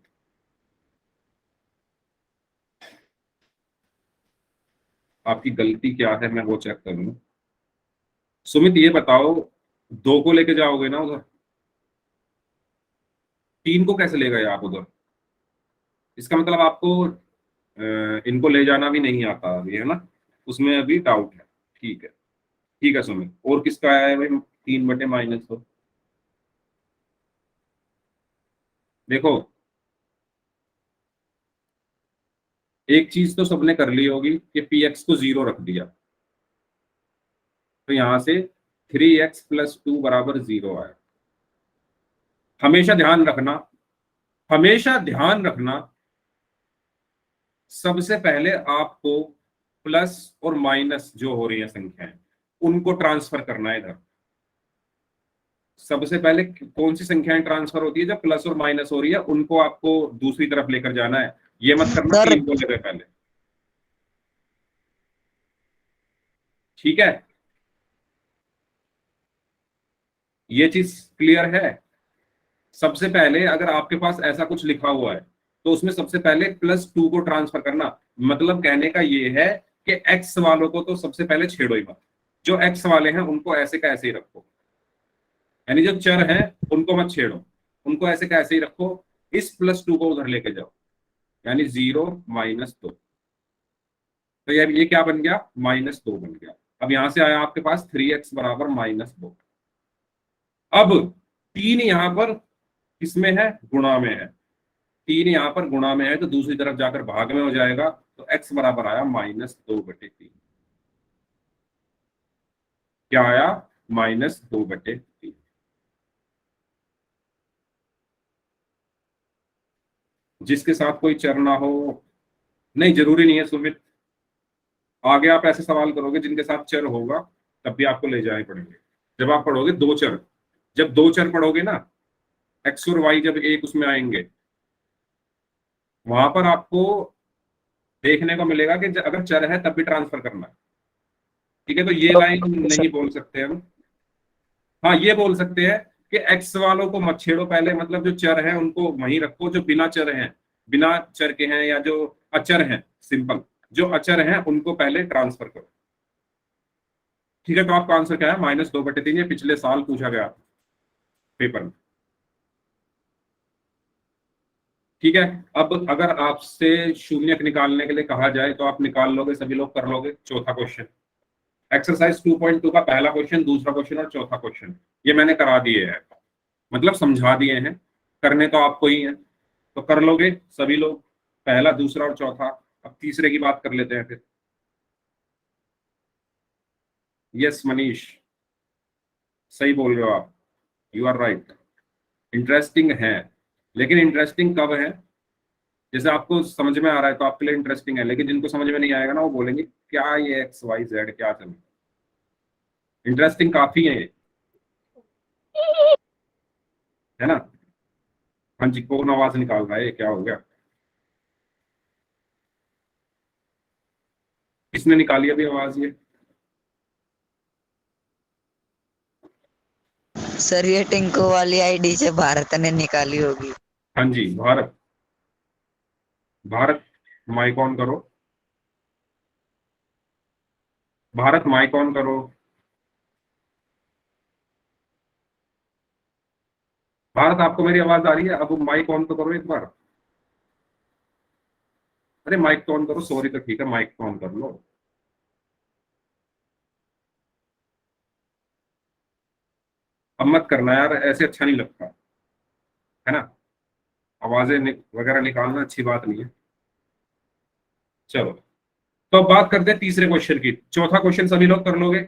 आपकी गलती क्या है मैं वो चेक कर लूं। सुमित ये बताओ, 2 को लेके जाओगे ना उधर, 3 को कैसे ले गए आप उधर? इसका मतलब आपको इनको ले जाना भी नहीं आता अभी, है ना? उसमें अभी डाउट है। ठीक है, ठीक है सुमित। और किसका आया है भाई 3/-2? देखो, एक चीज तो सबने कर ली होगी कि पी एक्स को 0 रख दिया, तो यहां से 3x+2 बराबर 0 आया। हमेशा ध्यान रखना, हमेशा ध्यान रखना, सबसे पहले आपको प्लस और माइनस जो हो रही है संख्याएं, उनको ट्रांसफर करना है इधर। सबसे पहले कौन सी संख्याएं ट्रांसफर होती है? जब प्लस और माइनस हो रही है, उनको आपको दूसरी तरफ लेकर जाना है। ये मत करना सर 3 को लेकर पहले। ठीक है, ये चीज क्लियर है? सबसे पहले अगर आपके पास ऐसा कुछ लिखा हुआ है, तो उसमें सबसे पहले +2 को ट्रांसफर करना। मतलब कहने का ये है कि एक्स वालों को तो सबसे पहले छेड़ो ही मत। जो एक्स वाले हैं उनको ऐसे का ऐसे ही रखो, यानी जो चर हैं उनको मत छेड़ो, उनको ऐसे का ऐसे ही रखो। इस +2 को उधर लेके जाओ, यानी 0 -2। तो यार ये क्या बन गया? -2 बन गया। अब यहां से आया आपके पास 3x बराबर -2। अब 3 यहां पर किसमें है? गुणा में है। 3 यहां पर गुणा में है तो दूसरी तरफ जाकर भाग में हो जाएगा, तो x बराबर आया -2/3। क्या आया? -2/3। जिसके साथ कोई चर ना हो, नहीं जरूरी नहीं है सुमित, आगे आप ऐसे सवाल करोगे जिनके साथ चर होगा तब भी आपको ले जाने पड़ेंगे। जब आप पढ़ोगे 2 चर, जब 2 चर पढ़ोगे ना, x और y जब एक उसमें आएंगे, वहां पर आपको देखने को मिलेगा कि अगर चर है तब भी ट्रांसफर करना है। ठीक है, तो ये लाइन नहीं बोल सकते हम। हाँ, ये बोल सकते हैं कि एक्स वालों को मत छेड़ो पहले, मतलब जो चर हैं उनको वहीं रखो, जो बिना चर हैं, बिना चर के हैं, या जो अचर हैं, सिंपल जो अचर हैं उनको पहले ट्रांसफर करो। ठीक है, तो आपका आंसर क्या है? -2/3। ये पिछले साल पूछा गया पेपर में। ठीक है, अब अगर आपसे शून्यक निकालने के लिए कहा जाए तो आप निकाल लोगे? सभी लोग कर लोगे? चौथा क्वेश्चन, एक्सरसाइज 2.2 का पहला क्वेश्चन, दूसरा क्वेश्चन और चौथा क्वेश्चन, ये मैंने करा दिए हैं, मतलब समझा दिए हैं। करने तो आपको ही है, तो कर लोगे सभी लोग? पहला, दूसरा और चौथा। अब तीसरे की बात कर लेते हैं फिर। यस मनीष, सही बोल रहे हो आप, यू आर राइट। इंटरेस्टिंग है, लेकिन इंटरेस्टिंग कब है? जैसे आपको समझ में आ रहा है तो आपके लिए इंटरेस्टिंग है, लेकिन जिनको समझ में नहीं आएगा ना, वो बोलेंगे क्या ये XYZ क्या चल। इंटरेस्टिंग काफी है ये, है ना? हाँ जी, कौन आवाज निकाल रहा है? ये क्या हो गया? किसने निकाली अभी आवाज ये? सर ये टिंको वाली आईडी से भारत ने निकाली होगी। हाँ जी, भारत। भारत माइक ऑन करो, भारत माइक ऑन करो। भारत, आपको मेरी आवाज आ रही है? अब माइक ऑन तो करो एक बार। अरे माइक तो ऑन करो, सॉरी तो ठीक है, माइक तो ऑन कर लो। अब मत करना यार, ऐसे अच्छा नहीं लगता, है ना? आवाजें वगैरह निकालना अच्छी बात नहीं है। चलो, तो अब बात करते हैं तीसरे क्वेश्चन की। चौथा क्वेश्चन सभी लोग कर लोगे?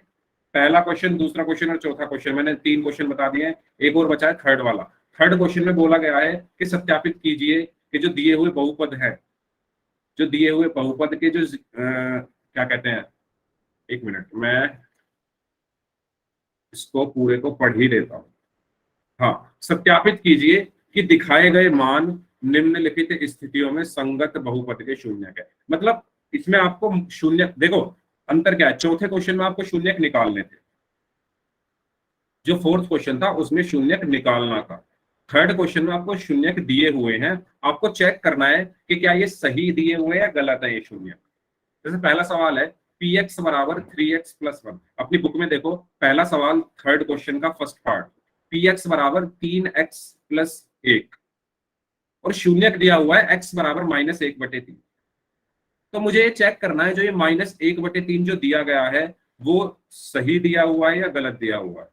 पहला क्वेश्चन, दूसरा क्वेश्चन और चौथा क्वेश्चन, मैंने 3 क्वेश्चन बता दिए हैं। एक और बचा है थर्ड वाला। थर्ड क्वेश्चन में बोला गया है कि सत्यापित कीजिए कि जो दिए हुए बहुपद है, जो दिए हुए बहुपद के जो क्या कहते हैं, एक मिनट मैं इसको पूरे को पढ़ ही देता हूँ। हाँ, सत्यापित कीजिए कि दिखाए गए मान निम्नलिखित स्थितियों में संगत बहुपद के शून्यक है। मतलब इसमें आपको शून्यक, देखो अंतर क्या है, चौथे क्वेश्चन में आपको शून्यक निकालने थे, जो फोर्थ क्वेश्चन था उसमें शून्यक निकालना था। थर्ड क्वेश्चन में आपको शून्यक दिए हुए हैं, आपको चेक करना है कि क्या ये सही दिए हुए हैं या गलत है ये शून्यक। जैसे पहला सवाल है पी एक्स बराबर 3x प्लस 1। अपनी बुक में देखो पहला सवाल थर्ड क्वेश्चन का फर्स्ट पार्ट, पी एक्स बराबर 3x प्लस 1 और शून्यक दिया हुआ है x बराबर -1/3। तो मुझे ये चेक करना है जो ये -1/3 जो दिया गया है वो सही दिया हुआ है या गलत दिया हुआ है।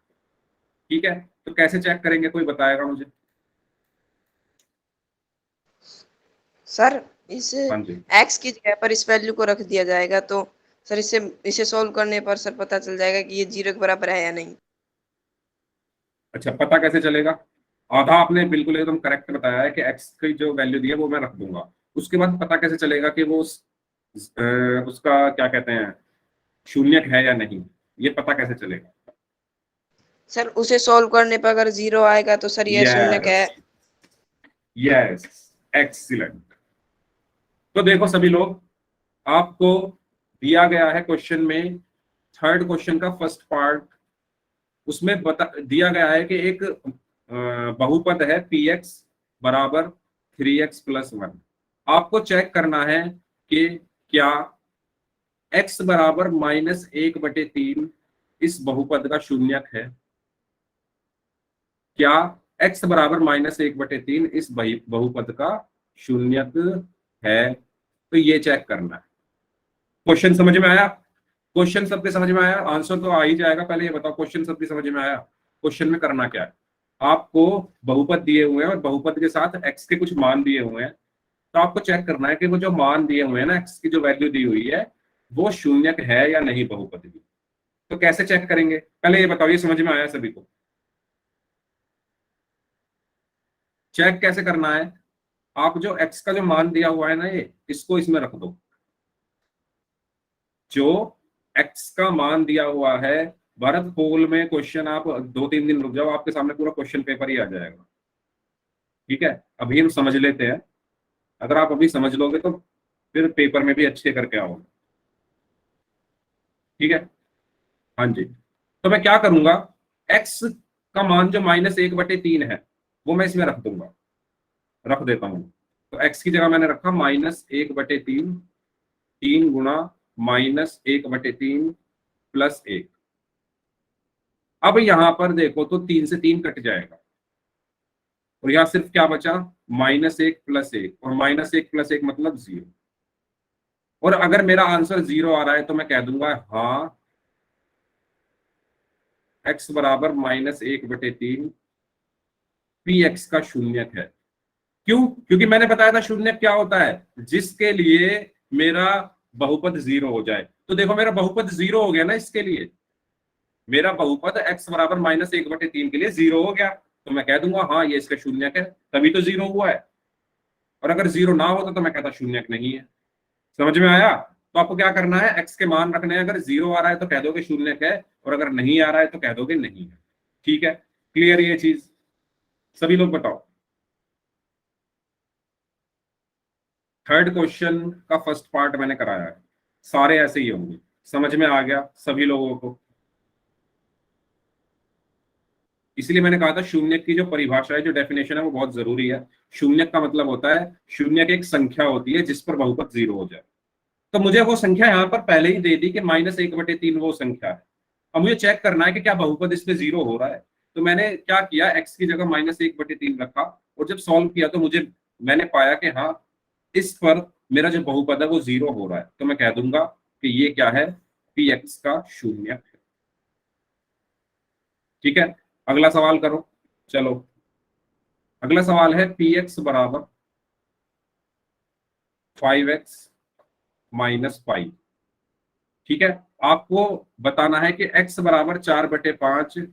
ठीक है, तो कैसे चेक करेंगे, कोई बताएगा मुझे? सर इस हाँ जी, x की जगह पर इस वैल्यू को रख दिया जाएगा तो सर इसे इसे सॉल्व करने पर सर पता चल जाएगा कि ये 0 के बराबर है या नहीं। अच्छा पता कैसे चलेगा? आधा आपने बिल्कुल एकदम करेक्ट बताया है कि x की जो वैल्यू दी है वो मैं रख दूंगा, उसके बाद पता कैसे चलेगा कि वो उसका क्या कहते हैं शून्यक है या नहीं, ये पता कैसे चलेगा? सर उसे सॉल्व करने पर अगर 0 आएगा तो सर ये शून्यक है। Yes, yes, excellent. तो देखो सभी लोग, आपको दिया गया है क्वेश्चन में थर्ड क्वेश्चन का फर्स्ट पार्ट, उसमें बता दिया गया है कि एक बहुपद है पी एक्स बराबर 3x प्लस 1। आपको चेक करना है कि क्या x बराबर -1/3 इस बहुपद का शून्यक है, क्या x बराबर -1/3 इस बहुपद का शून्यक है, तो ये चेक करना है। क्वेश्चन समझ में आया? क्वेश्चन सबके समझ में आया? आंसर तो आ ही जाएगा, पहले ये बताओ क्वेश्चन सबके समझ में आया? क्वेश्चन में करना क्या है, आपको बहुपद दिए हुए हैं और बहुपद के साथ x के कुछ मान दिए हुए हैं, तो आपको चेक करना है कि वो जो मान दिए हुए हैं ना, x की जो वैल्यू दी हुई है वो शून्यक है या नहीं बहुपद की। तो कैसे चेक करेंगे, पहले ये बताओ, ये समझ में आया सभी को? चेक कैसे करना है, आप जो x का जो मान दिया हुआ है ना, ये इसको इसमें रख दो। जो x का मान दिया हुआ है, भरत पोल में क्वेश्चन, आप 2-3 दिन रुक जाओ, आपके सामने पूरा क्वेश्चन पेपर ही आ जाएगा। ठीक है, अभी हम समझ लेते हैं, अगर आप अभी समझ लोगे तो फिर पेपर में भी अच्छे करके आओगे। ठीक है, हाँ जी। तो मैं क्या करूंगा, x का मान जो -1/3 है वो मैं इसमें रख दूंगा, रख देता हूं। तो x की जगह मैंने रखा -1/3, 3 गुणा -1/3 प्लस 1। अब यहां पर देखो तो 3 से 3 कट जाएगा और यहां सिर्फ क्या बचा, -1 प्लस 1, और -1 प्लस 1 मतलब 0। और अगर मेरा आंसर 0 आ रहा है तो मैं कह दूंगा हाँ x बराबर -1/3 पी एक्स का शून्यक है। क्यों? क्योंकि मैंने बताया था शून्यक क्या होता है, जिसके लिए मेरा बहुपद 0 हो जाए। तो देखो मेरा बहुपद 0 हो गया ना, इसके लिए मेरा बहुपद x बराबर -1/3 के लिए 0 हो गया, तो मैं कह दूंगा हाँ ये इसका शून्यक है, तभी तो 0 हुआ है। और अगर 0 ना होता तो मैं कहता शून्यक नहीं है। समझ में आया? तो आपको क्या करना है, x के मान रखने हैं, अगर 0 आ रहा है तो कह दोगे शून्यक है, और अगर नहीं आ रहा है तो कह दोगे नहीं है। ठीक है, क्लियर ये चीज? सभी लोग बताओ, थर्ड क्वेश्चन का फर्स्ट पार्ट मैंने कराया है, सारे ऐसे ही होंगे। समझ में आ गया सभी लोगों को? इसलिए मैंने कहा था शून्यक की जो परिभाषा है, जो डेफिनेशन है, वो बहुत जरूरी है। शून्यक का मतलब होता है, शून्यक एक संख्या होती है जिस पर बहुपद 0 हो जाए। तो मुझे वो संख्या यहाँ पर पहले ही दे दी कि -1/3 वो संख्या है। अब मुझे चेक करना है कि क्या बहुपद इसमें 0 हो रहा है। तो मैंने क्या किया, x की जगह -1/3 रखा, और जब सॉल्व किया तो मैंने पाया कि हाँ इस पर मेरा जो बहुपद है वो 0 हो रहा है, तो मैं कह दूंगा कि ये क्या है, पी एक्स का शून्यक है। ठीक है, अगला सवाल करो। चलो, अगला सवाल है पी एक्स बराबर 5x माइनस पाई। ठीक है, आपको बताना है कि x बराबर 4/5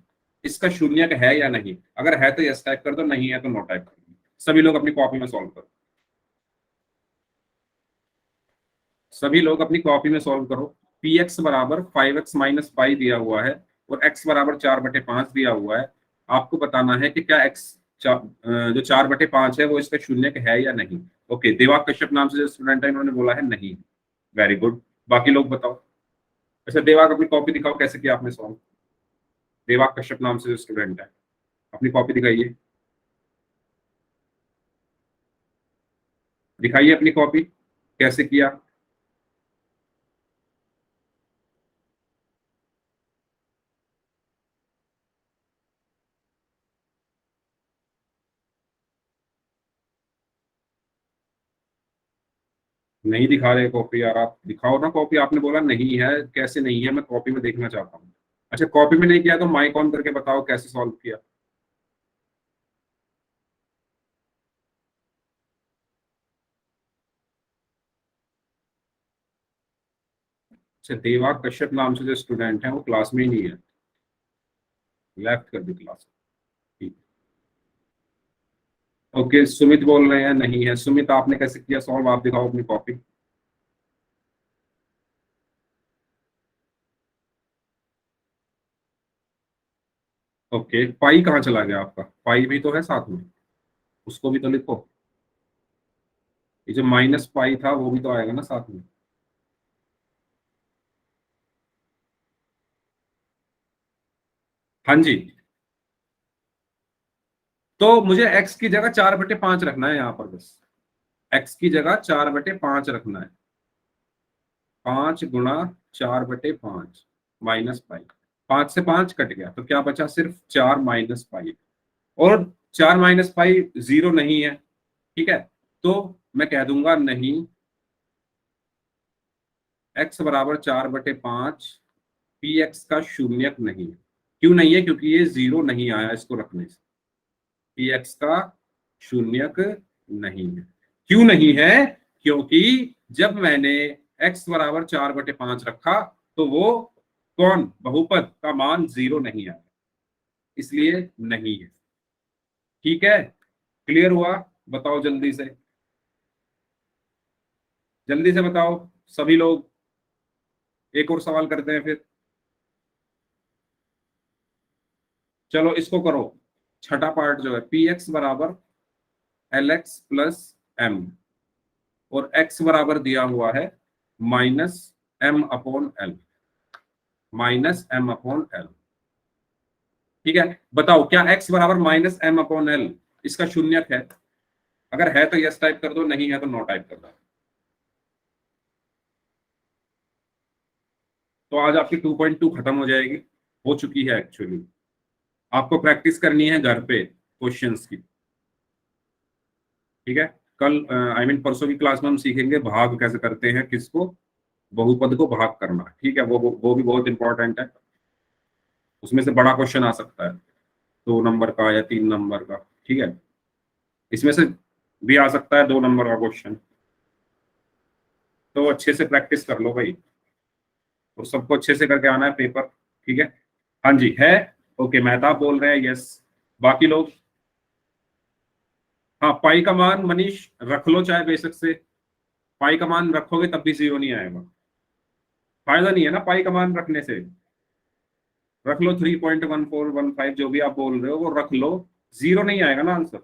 इसका शून्यक है या नहीं। अगर है तो यस टाइप कर दो, नहीं है तो नो टाइप कर दो। सभी लोग अपनी कॉपी में सॉल्व करो, सभी लोग अपनी कॉपी में सॉल्व करो। पी एक्स बराबर 5x माइनस पाई दिया हुआ है और x बराबर 4/5 दिया हुआ है। आपको बताना है कि क्या x जो 4/5 है वो इसका शून्यक है या नहीं। ओके, देवाक कश्यप नाम से जो स्टूडेंट है इन्होंने बोला है नहीं। वेरी गुड, बाकी लोग बताओ। अच्छा देवाक अपनी कॉपी दिखाओ, कैसे किया आपने सॉल्व। देवाक कश्यप नाम से जो स्टूडेंट है, अपनी कॉपी दिखाइए, दिखाइए अपनी कॉपी कैसे किया। नहीं दिखा रहे कॉपी यार, आप दिखाओ ना कॉपी। आपने बोला नहीं है, कैसे नहीं है? मैं कॉपी में देखना चाहता हूँ। अच्छा, कॉपी में नहीं किया तो माइक ऑन करके बताओ कैसे सॉल्व किया। अच्छा, देवा कश्यप नाम से जो स्टूडेंट है वो क्लास में ही नहीं है, लेफ्ट कर दी क्लास। ठीक। ओके, सुमित बोल रहे हैं नहीं है। सुमित, आपने कैसे किया सॉल्व? आप दिखाओ अपनी कॉपी। ओके, पाई कहाँ चला गया आपका? पाई भी तो है साथ में, उसको भी तो लिखो। ये जो माइनस पाई था वो भी तो आएगा ना साथ में। हाँ जी। तो मुझे x की जगह 4/5 रखना है यहाँ पर बस। x की जगह 4/5 रखना है। 5 × 4/5 माइनस पाई। 5 से 5 कट गया तो क्या बचा? सिर्फ 4 - पाई। और 4 - पाई 0 नहीं है, ठीक है। तो मैं कह दूंगा नहीं, x बराबर 4/5 पी एक्स का शून्यक नहीं है। क्यों नहीं है? क्योंकि ये 0 नहीं आया इसको रखने से। पी एक्स का शून्यक नहीं है। क्यों नहीं है? क्योंकि जब मैंने x बराबर 4/5 रखा तो वो कौन बहुपद का मान 0 नहीं आया, इसलिए नहीं है। ठीक है, क्लियर हुआ? बताओ जल्दी से, जल्दी से बताओ सभी लोग। एक और सवाल करते हैं फिर। चलो इसको करो, छठा पार्ट जो है, पी एक्स बराबर LX + M और x बराबर दिया हुआ है -M/L। -M/L, ठीक है। बताओ क्या x बराबर -M/L इसका शून्यक है? अगर है तो यस टाइप कर दो, नहीं है तो नो टाइप कर दो। तो आज आपकी 2.2 खत्म हो जाएगी, हो चुकी है एक्चुअली। आपको प्रैक्टिस करनी है घर पे क्वेश्चंस की, ठीक है। कल आई मीन परसों की क्लास में हम सीखेंगे भाग कैसे करते हैं, किसको? बहुपद को भाग करना, ठीक है। वो भी बहुत इंपॉर्टेंट है। उसमें से बड़ा क्वेश्चन आ सकता है, 2 नंबर का या 3 नंबर का, ठीक है। इसमें से भी आ सकता है 2 नंबर का क्वेश्चन। तो अच्छे से प्रैक्टिस कर लो भाई, और सबको अच्छे से करके आना है पेपर, ठीक है। हाँ जी है। ओके, मेहताब बोल रहे हैं यस। बाकी लोग? हाँ, पाई का मान मनीष रख लो चाहे बेशक से। पाई का मान रखोगे तब भी 0 नहीं आएगा, फायदा नहीं है ना पाई का मान रखने से। रख लो 3.1415 जो भी आप बोल रहे हो वो रख लो, 0 नहीं आएगा ना आंसर।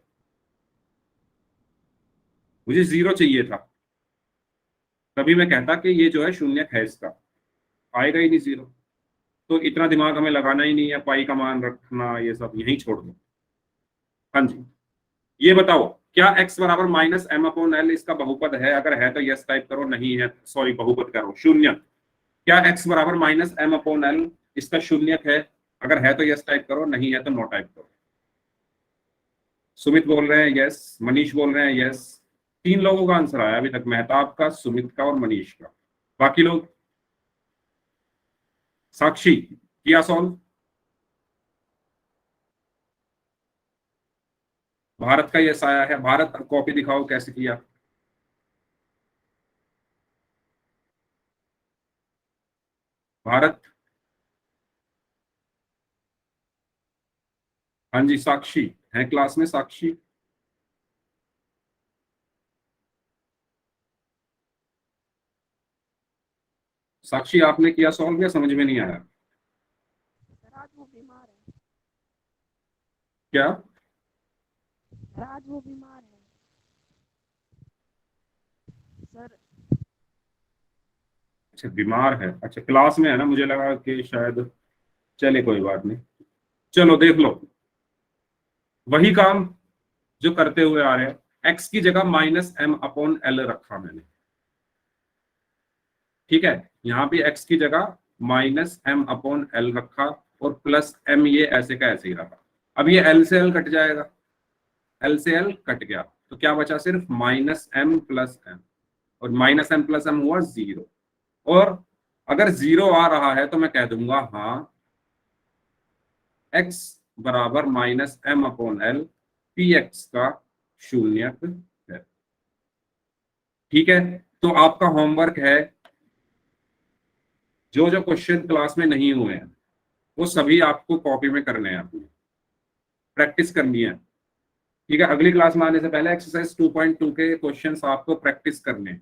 मुझे 0 चाहिए था, तभी मैं कहता कि ये जो है शून्यक है इसका। आएगा ही नहीं 0। तो इतना दिमाग हमें लगाना ही नहीं है, पाई का मान रखना ये सब यहीं छोड़ दो। हाँ जी, ये बताओ क्या x बराबर -M/L इसका बहुपद है? अगर है तो यस टाइप करो, नहीं है सॉरी बहुपद करो शून्य। क्या x बराबर -M/L इसका शून्यक है? अगर है तो यस टाइप करो, नहीं है तो नो टाइप करो। सुमित बोल रहे हैं यस, मनीष बोल रहे हैं यस। 3 लोगों का आंसर आया अभी तक, मेहताब का, सुमित का और मनीष का। बाकी लोग? साक्षी किया सॉल्व? भारत का यस आया है। भारत कॉपी दिखाओ कैसे किया। भारत? हाँ जी, साक्षी है क्लास में? साक्षी? साक्षी आपने किया सॉल्व या समझ में नहीं आया? सर आज वो बीमार है। क्या? सर आज वो बीमार है सर। अच्छा, बीमार है। अच्छा, क्लास में है ना, मुझे लगा कि शायद। चले कोई बात नहीं, चलो देख लो। वही काम जो करते हुए आ रहे हैं, x की जगह -M/L रखा मैंने, ठीक है। यहाँ भी x की जगह -M/L रखा और +M ये ऐसे का ऐसे ही रखा। अब ये L से L कट जाएगा, L से L कट गया तो क्या बचा? सिर्फ -M + M। और माइनस एम प्लस एम हुआ 0। और अगर 0 आ रहा है तो मैं कह दूंगा हाँ x बराबर minus M upon L P x का शून्यक है। ठीक है, तो आपका होमवर्क है, जो जो क्वेश्चन क्लास में नहीं हुए हैं वो सभी आपको कॉपी में करने हैं, अपनी प्रैक्टिस करनी है। ठीक है, अगली क्लास में आने से पहले एक्सरसाइज 2.2 के क्वेश्चंस आपको प्रैक्टिस करने हैं।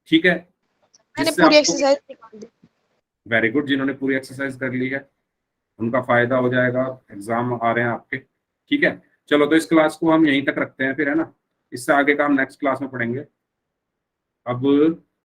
ठीक है, मैंने जिससे पूरी आपको एक्सरसाइज निकाल दी। वेरी गुड, जिन्होंने पूरी एक्सरसाइज कर ली है उनका फायदा हो जाएगा, एग्जाम आ रहे हैं आपके। ठीक है, चलो तो इस क्लास को हम यहीं तक रखते हैं फिर, है ना। इससे आगे का हम नेक्स्ट क्लास में पढ़ेंगे। अब